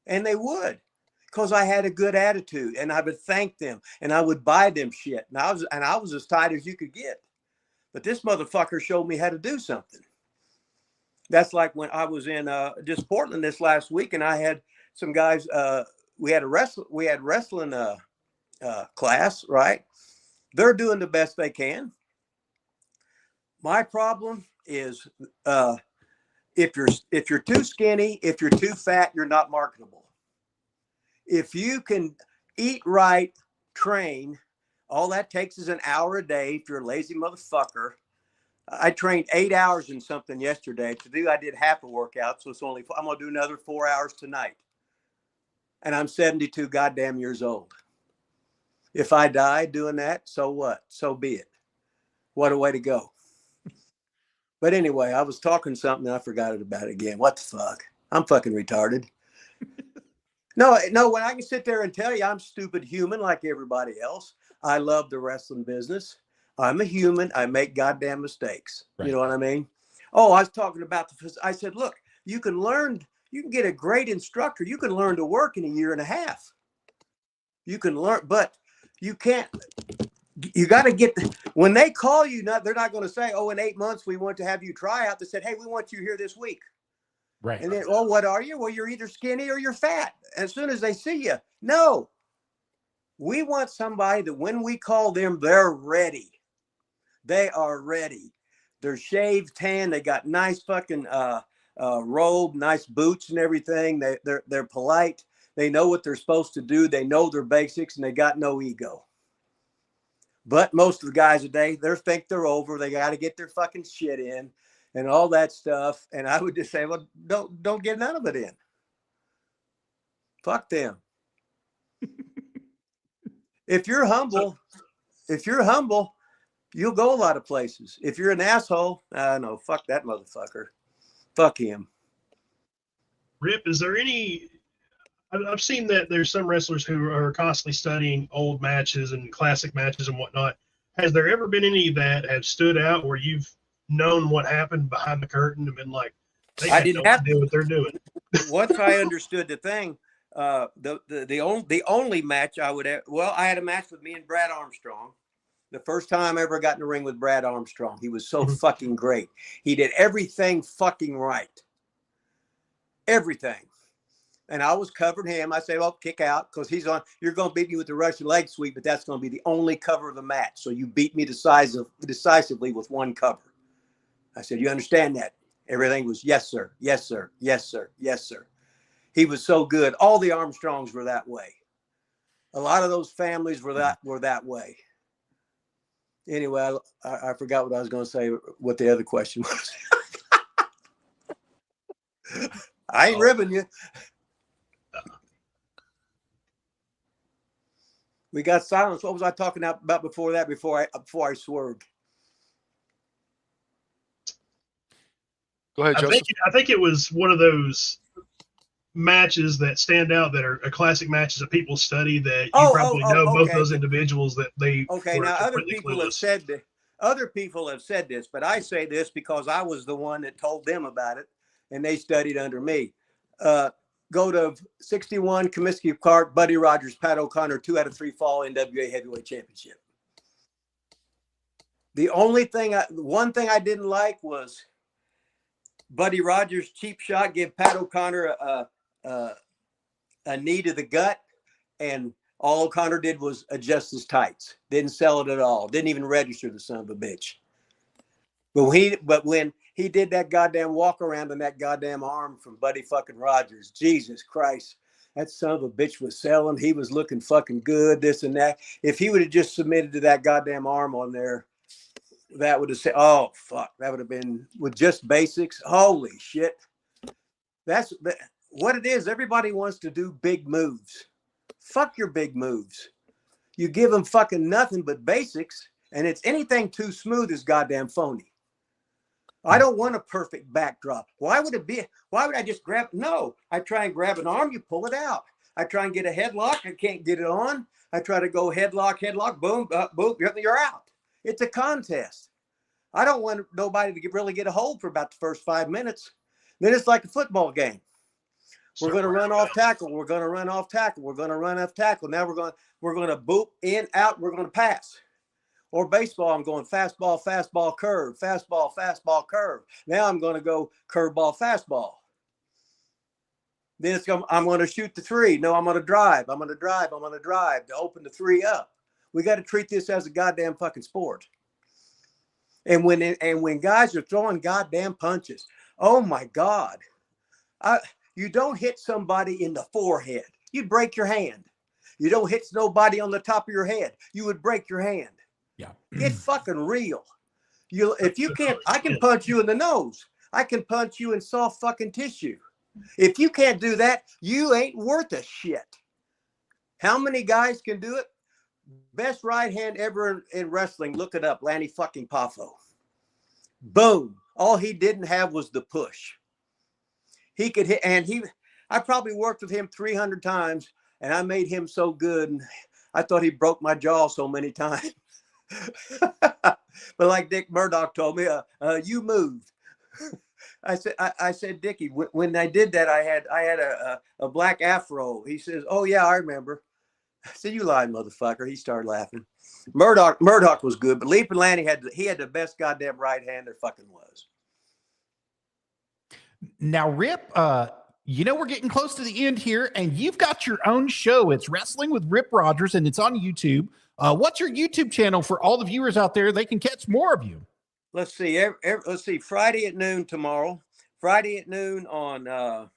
And they would because I had a good attitude and I would thank them and I would buy them shit. And I was as tight as you could get. But this motherfucker showed me how to do something. That's like when I was in just Portland this last week and I had some guys, we had wrestling class, right? They're doing the best they can. My problem is if you're too skinny, if you're too fat, you're not marketable. If you can eat right, train, all that takes is an hour a day. If you're a lazy motherfucker, I trained 8 hours in something yesterday. I did half a workout, so I'm gonna do another 4 hours tonight. And I'm 72 goddamn years old. If I die doing that, so what? So be it. What a way to go. But anyway, I was talking something and I forgot about it again. What the fuck? I'm fucking retarded. No, when I can sit there and tell you I'm stupid human like everybody else. I love the wrestling business. I'm a human. I make goddamn mistakes. Right. You know what I mean? Oh, I was talking about I said, look, you can get a great instructor. You can learn to work in a year and a half. You can learn, but you can't. You got to get when they call you. They're not going to say, "Oh, in 8 months we want to have you try out." They said, "Hey, we want you here this week."
Right.
And then, well, what are you? Well, you're either skinny or you're fat. As soon as they see you, no. We want somebody that when we call them, they're ready. They are ready. They're shaved, tan. They got nice fucking robe, nice boots, and everything. They're polite. They know what they're supposed to do. They know their basics, and they got no ego. But most of the guys today, they think they're over. They got to get their fucking shit in and all that stuff. And I would just say, well, don't get none of it in. Fuck them. If you're humble, you'll go a lot of places. If you're an asshole, no, fuck that motherfucker. Fuck him.
Rip, is there any? I've seen that there's some wrestlers who are constantly studying old matches and classic matches and whatnot. Has there ever been any that have stood out where you've known what happened behind the curtain and been like, they have no idea what they're doing?
Once I understood the thing, the only match I would have, I had a match with me and Brad Armstrong. The first time I ever got in the ring with Brad Armstrong. He was so fucking great. He did everything fucking right. Everything. And I was covering him. I said, well, kick out, because he's on. You're going to beat me with the Russian leg sweep, but that's going to be the only cover of the match. So you beat me decisively with one cover. I said, you understand that? Everything was, yes, sir. Yes, sir. Yes, sir. Yes, sir. He was so good. All the Armstrongs were that way. A lot of those families were that way. Anyway, I forgot what I was going to say, what the other question was. I ain't ribbing you. We got silence. What was I talking about before that? Before I swerved.
Go ahead, Joseph.
I think it was one of those matches that stand out that are classic matches that people study that you probably know both those individuals that they.
Okay, now other people have said this. Other people have said this, but I say this because I was the one that told them about it, and they studied under me. Go to 61 Comiskey Park, Buddy Rogers, Pat O'Connor, 2 out of 3 fall NWA Heavyweight Championship. The one thing I didn't like was Buddy Rogers' cheap shot, give Pat O'Connor a knee to the gut, and all O'Connor did was adjust his tights. Didn't sell it at all. Didn't even register, the son of a bitch. But when he did that goddamn walk around on that goddamn arm from Buddy fucking Rogers, Jesus Christ, that son of a bitch was selling. He was looking fucking good, this and that. If he would have just submitted to that goddamn arm on there, that would have said, oh, fuck, that would have been with just basics. Holy shit. That's what it is. Everybody wants to do big moves. Fuck your big moves. You give them fucking nothing but basics, and it's anything too smooth is goddamn phony. I don't want a perfect backdrop. Why would I just grab? No, I try and grab an arm, you pull it out. I try and get a headlock, I can't get it on. I try to go headlock, boom, boom, you're out. It's a contest. I don't want nobody to really get a hold for about the first 5 minutes. Then it's like a football game. We're going to run off tackle. We're going to run off tackle. We're going to run off tackle. Now we're going to boop in, out. We're going to pass. Or baseball, I'm going fastball, fastball, curve, fastball, fastball, curve. Now I'm going to go curveball, fastball. Then I'm going to shoot the 3. No, I'm going to drive. I'm going to drive to open the 3 up. We got to treat this as a goddamn fucking sport. And when guys are throwing goddamn punches, oh my God, you don't hit somebody in the forehead. You'd break your hand. You don't hit nobody on the top of your head. You would break your hand.
Yeah.
Get fucking real. If you can't, I can punch you in the nose. I can punch you in soft fucking tissue. If you can't do that, you ain't worth a shit. How many guys can do it? Best right hand ever in wrestling. Look it up. Lanny fucking Poffo. Boom. All he didn't have was the push. He could hit, and I probably worked with him 300 times, and I made him so good. And I thought he broke my jaw so many times. But like Dick Murdoch told me, you moved. I said, Dickie, when I did that, I had a black afro. He says, oh yeah, I remember. I said, you lied, motherfucker. He started laughing. Murdoch was good, but Leaping Lanny had the best goddamn right hand there fucking was.
Now, Rip, we're getting close to the end here, and you've got your own show. It's Wrestling with Rip Rogers, and it's on YouTube. What's your YouTube channel for all the viewers out there? They can catch more of you.
Let's see. Let's see. Friday at noon tomorrow. Friday at noon on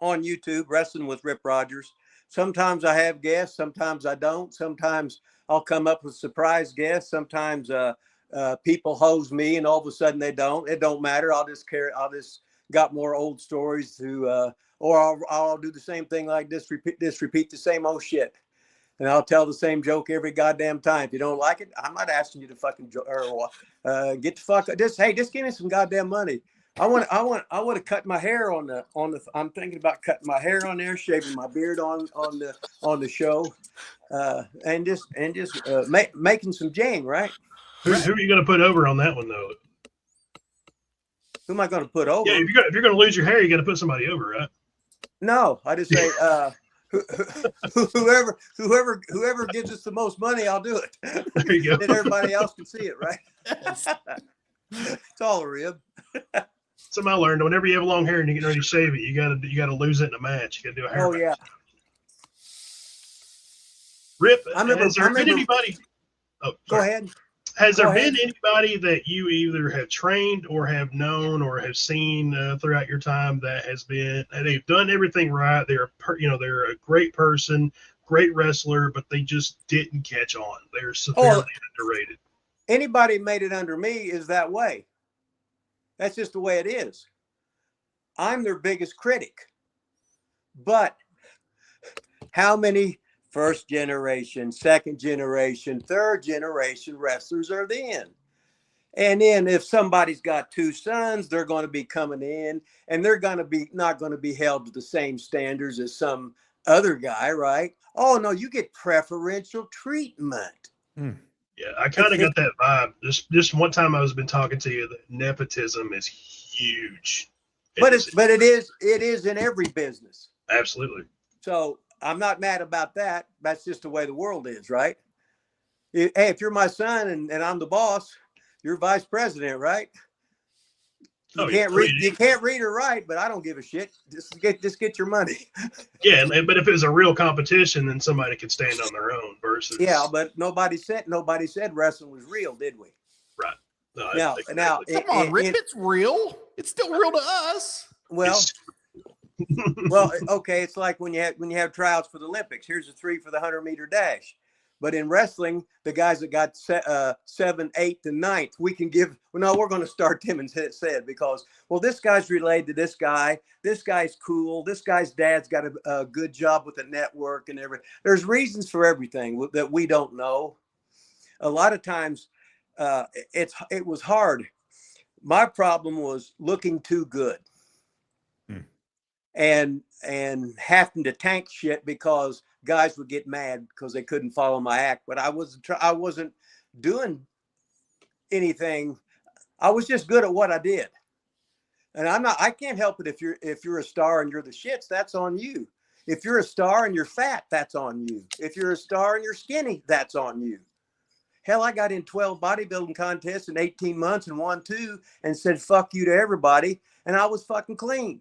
YouTube, Wrestling with Rip Rogers. Sometimes I have guests, sometimes I don't. Sometimes I'll come up with surprise guests. Sometimes people hose me, and all of a sudden they don't. It don't matter. I'll just got more old stories to, or I'll do the same thing like this. Repeat the same old shit, and I'll tell the same joke every goddamn time. If you don't like it, I'm not asking you to fucking get the fuck. Just give me some goddamn money. I want to cut my hair on the. I'm thinking about cutting my hair on there, shaving my beard on the show, and just making some jang, right?
Who are you going to put over on that one though?
Who am I going to put over?
Yeah, if you're going to lose your hair, you got to put somebody over, right?
No, I just say whoever gives us the most money, I'll do it.
There you go.
Then everybody else can see it, right? It's all a rib.
Something I learned: whenever you have long hair and you're getting ready to shave it, you got to lose it in a match. You got to do a hair.
Oh
match.
yeah.
Rip,
been
anybody? Oh,
go ahead.
Has there been anybody that you either have trained or have known or have seen throughout your time that they've done everything right? They're a great person, great wrestler, but they just didn't catch on. They're severely underrated.
Anybody made it under me is that way. That's just the way it is. I'm their biggest critic. But how many first generation, second generation, third generation wrestlers are then? And then if somebody's got two sons, they're going to be coming in and they're going to be not going to be held to the same standards as some other guy, right? Oh no, you get preferential treatment.
Yeah, I kind of got that vibe. Just one time I was been talking to you that nepotism is huge.
But it is in every business.
Absolutely.
So I'm not mad about that. That's just the way the world is, right? Hey, if you're my son and I'm the boss, you're vice president, right? You can't read or write, but I don't give a shit. Just get your money.
Yeah, but if it was a real competition, then somebody could stand on their own versus.
Yeah, but nobody said wrestling was real, did we?
Right. No,
now,
come on, Rick, it's real. It's still real to us.
Well, well, okay. It's like when you have tryouts for the Olympics. Here's a 3 for the 100-meter dash. But in wrestling, the guys that got 7th, 8th, and 9th, we can give. Well, no, we're going to start them instead because, well, this guy's related to this guy. This guy's cool. This guy's dad's got a good job with the network and everything. There's reasons for everything that we don't know. A lot of times, it was hard. My problem was looking too good, and having to tank shit because guys would get mad because they couldn't follow my act. But I wasn't doing anything. I was just good at what I did. And I can't help it if you're a star and you're the shits, that's on you. If you're a star and you're fat, that's on you. If you're a star and you're skinny, that's on you. Hell, I got in 12 bodybuilding contests in 18 months and won 2 and said fuck you to everybody, and I was fucking clean.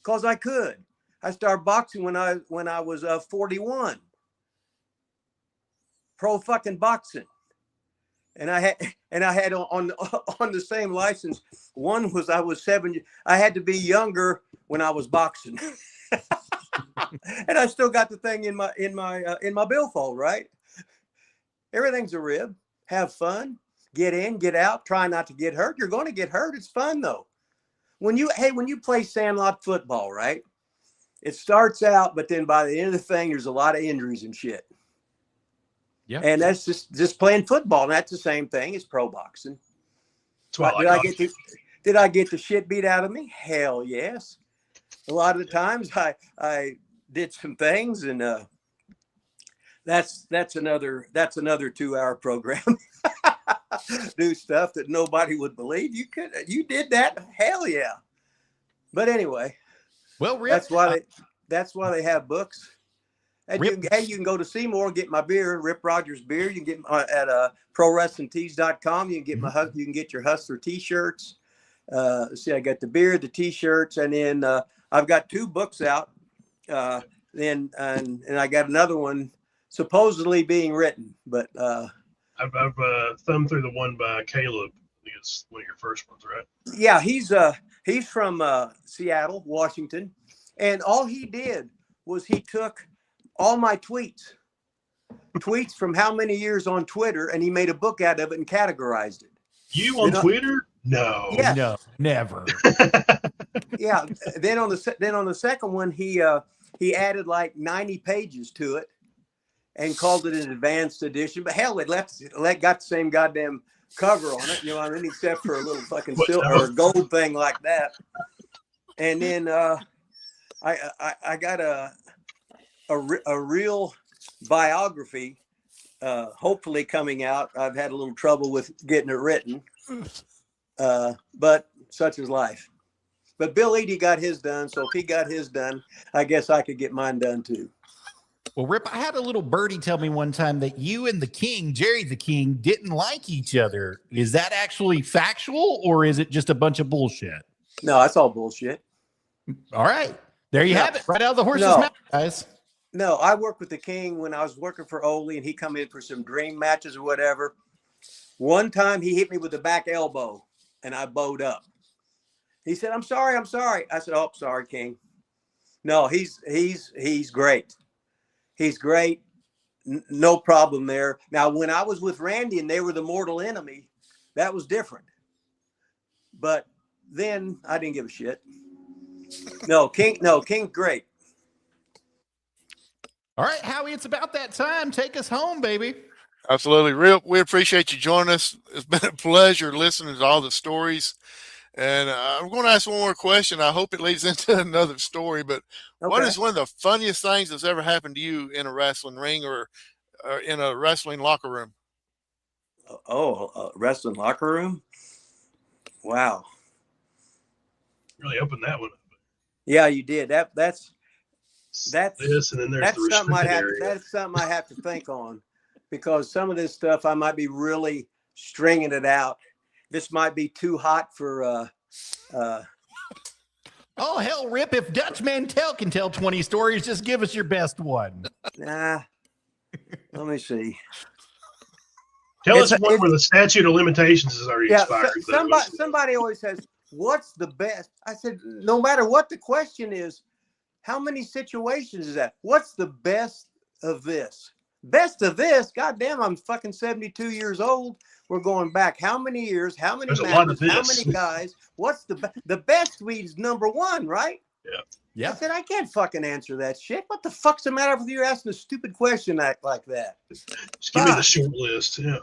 Because I could. I started boxing when I was 41. Pro fucking boxing. And I had on the same license. One was I was 7. I had to be younger when I was boxing. And I still got the thing in my billfold, right? Everything's a rib. Have fun. Get in, get out. Try not to get hurt. You're going to get hurt. It's fun though. When you play sandlot football, right? It starts out, but then by the end of the thing, there's a lot of injuries and shit. Yeah. And that's just playing football. And that's the same thing as pro boxing. Did I get the shit beat out of me? Hell yes. A lot of the times I did some things, and that's another 2-hour program. Do stuff that nobody would believe. You did that? Hell yeah. But anyway. Well, Rip, that's why they have books. And you can go to Seymour and get my beer, Rip Rogers beer. You can get at ProWrestlingTees.com. You can get your Hustler T-shirts. See, I got the beer, the T-shirts, and then I've got 2 books out. And I got another one supposedly being written, but
I've thumbed through the one by Caleb. I think it's one of your first ones, right?
Yeah, he's from Seattle, Washington, and all he did was he took all my tweets from how many years on Twitter, and he made a book out of it and categorized it.
You on Twitter? No.
Yes.
No, never.
Yeah. Then on the second one, he added like 90 pages to it and called it an advanced edition. But hell, it got the same goddamn cover on it, you know what I mean, except for a little fucking silver or gold thing like that. And then I got a real biography, hopefully coming out. I've had a little trouble with getting it written, but such is life. But Bill Eadie got his done, so if he got his done, I guess I could get mine done too.
Well, Rip, I had a little birdie tell me one time that you and the King, Jerry the King, didn't like each other. Is that actually factual, or is it just a bunch of bullshit?
No, that's all bullshit.
All right. There you have it. Right out of the horse's mouth, guys.
No, I worked with the King when I was working for Ole, and he come in for some dream matches or whatever. One time he hit me with the back elbow, and I bowed up. He said, I'm sorry. I said, oh, sorry, King. No, he's great. He's great. No problem there. Now, when I was with Randy and they were the mortal enemy, that was different. But then I didn't give a shit. King's great.
All right, Howie, it's about that time. Take us home, baby.
Absolutely. Real, we appreciate you joining us. It's been a pleasure listening to all the stories. And I'm going to ask one more question. I hope it leads into another story, but what is one of the funniest things that's ever happened to you in a wrestling ring or in a wrestling locker room?
Wrestling locker room? Wow.
Really opened that one up.
Yeah, you did. That's
this, and then there's
that's
the
something
area.
that's something I have to think on, because some of this stuff I might be really stringing it out. This might be too hot for
Oh, hell, Rip, if Dutch Mantel can tell 20 stories, just give us your best one.
Nah. Let me see.
Tell us one where the statute of limitations is already expired.
Somebody always says, what's the best? I said, no matter what the question is, how many situations is that? What's the best of this? Best of this? Goddamn, I'm fucking 72 years old. We're going back how many years? How many matches? How many guys? What's the best weed's number one, right?
Yeah.
I said, I can't fucking answer that shit. What the fuck's the matter with you asking a stupid question like that?
Just give me the short list. Yeah.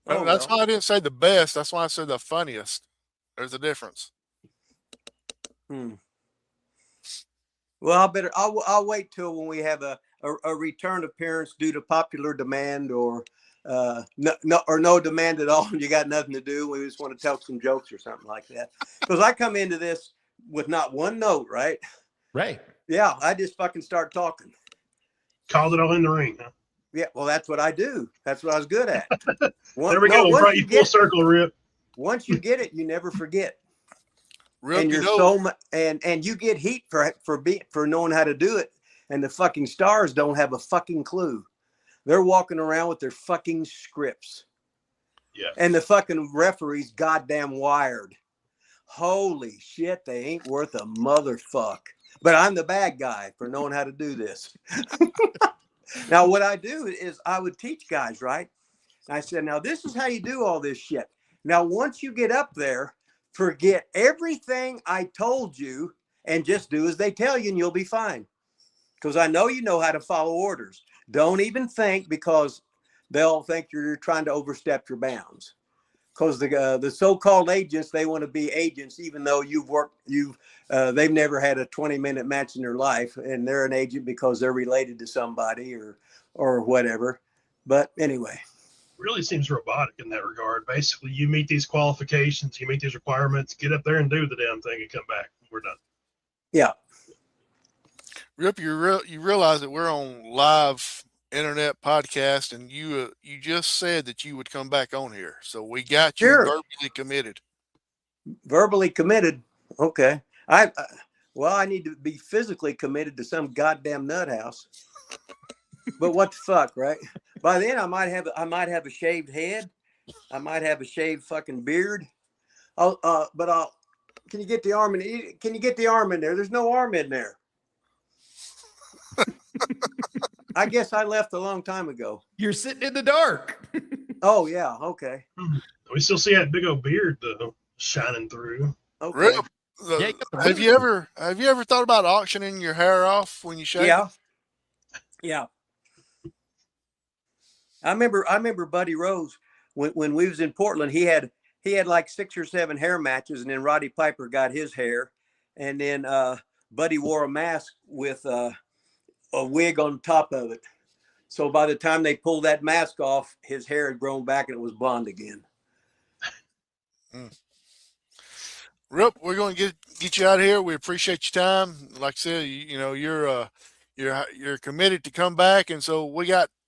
That's why I didn't say the best. That's why I said the funniest. There's a difference.
Well, I'll wait till when we have a return appearance due to popular demand or no demand at all. You got nothing to do. We just want to tell some jokes or something like that. Because I come into this with not one note, right?
Right.
Yeah, I just fucking start talking.
Called it all in the ring, huh?
Yeah, well, that's what I do. That's what I was good at.
There we go. Brought you full circle, Rip.
Once you get it, you never forget.
Rip,
and and you get heat for knowing how to do it, and the fucking stars don't have a fucking clue. They're walking around with their fucking scripts.
Yeah.
And the fucking referee's goddamn wired. Holy shit, they ain't worth a motherfuck. But I'm the bad guy for knowing how to do this. Now, what I do is I would teach guys, right? I said, now this is how you do all this shit. Now, once you get up there, forget everything I told you and just do as they tell you and you'll be fine. Because I know you know how to follow orders. Don't even think, because they'll think you're trying to overstep your bounds. Because the so-called agents, they want to be agents, even though they've never had a 20-minute match in their life, and they're an agent because they're related to somebody or whatever. But anyway,
really seems robotic in that regard. Basically, you meet these qualifications, you meet these requirements, get up there and do the damn thing, and come back. We're done.
Yeah.
Rip, you realize that we're on live internet podcast, and you just said that you would come back on here, so we got you verbally committed.
Verbally committed. Okay. I need to be physically committed to some goddamn nut house. But what the fuck, right? By then I might have a shaved head. I might have a shaved fucking beard. Can you get the arm in? Can you get the arm in there? There's no arm in there. I guess I left a long time ago.
You're sitting in the dark.
Oh yeah. Okay.
We still see that big old beard though shining through.
Okay.
Rip,
Yeah,
have you ever thought about auctioning your hair off when you shave?
Yeah. Yeah. I remember Buddy Rose when we was in Portland. He had like 6 or 7 hair matches, and then Roddy Piper got his hair, and then Buddy wore a mask with a wig on top of it. So by the time they pulled that mask off, his hair had grown back and it was blonde again.
Rip, we're going to get you out of here. We appreciate your time. Like I said, you're committed to come back, and so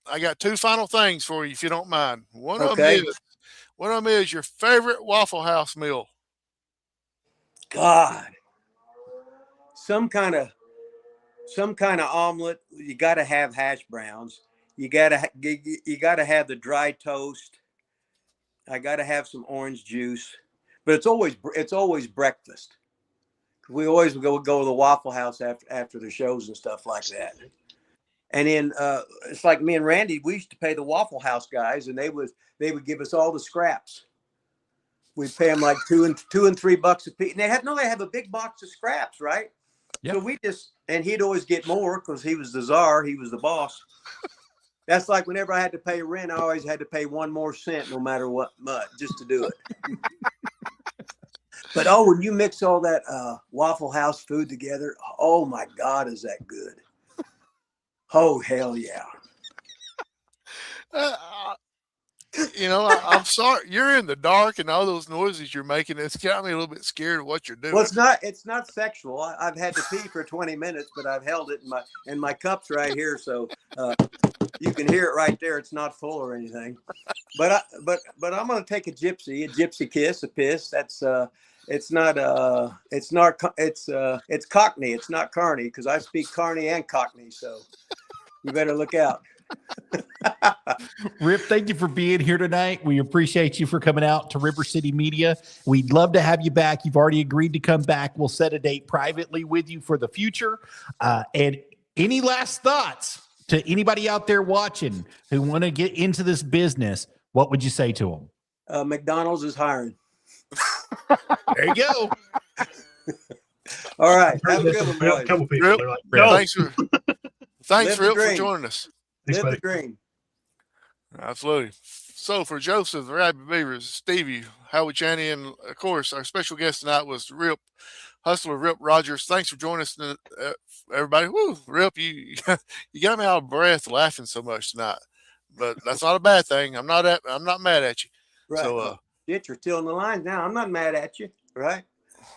I got 2 final things for you, if you don't mind. One of them is your favorite Waffle House meal.
God, some kind of omelet. You got to have hash browns. You got to have the dry toast. I got to have some orange juice, but it's always breakfast. We always go to the Waffle House after the shows and stuff like that. And then it's like me and Randy, we used to pay the Waffle House guys, and they would give us all the scraps. We'd pay them like $2 and $3 a piece. And they have a big box of scraps, right?
Yep.
So and he'd always get more because he was the czar, he was the boss. That's like whenever I had to pay rent, I always had to pay 1 more cent, no matter what much, just to do it. But when you mix all that Waffle House food together, oh my God, is that good? Oh hell yeah!
I'm sorry, you're in the dark, and all those noises you're making, it's got me a little bit scared of what you're doing.
Well, it's not sexual. I've had to pee for 20 minutes, but I've held it in my cup's right here, so you can hear it right there. It's not full or anything. But I'm gonna take a gypsy kiss, a piss. That's it's Cockney. It's not Carney, because I speak Carney and Cockney, so you better look out.
Rip, thank you for being here tonight. We appreciate you for coming out to RiverCity-Media. We'd love to have you back. You've already agreed to come back. We'll set a date privately with you for the future. And any last thoughts to anybody out there watching who want to get into this business? What would you say to them?
McDonald's is hiring.
There you go.
All right. Have a good one,
A
boys.
couple people.
Rip,
They're like, no.
Thanks,
Live the
Rip, for
dream.
joining us.
Thanks,
Live
buddy.
the dream.
Absolutely. So for Joseph, the Rabbit Beavers, Stevie, Howie Chaney, and of course our special guest tonight was Rip Hustler, Rip Rogers. Thanks for joining us, everybody. Woo, Rip, you got me out of breath laughing so much tonight, but that's not a bad thing. I'm not mad at you.
Right.
So,
You're still in the line now. I'm not mad at you. Right.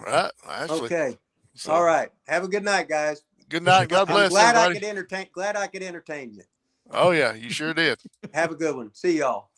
right. Actually,
Okay.
so,
All right. Have a good night, guys.
Good night. God
I'm
bless
glad
everybody.
glad I could entertain you.
Oh yeah, you sure did.
Have a good one. See y'all.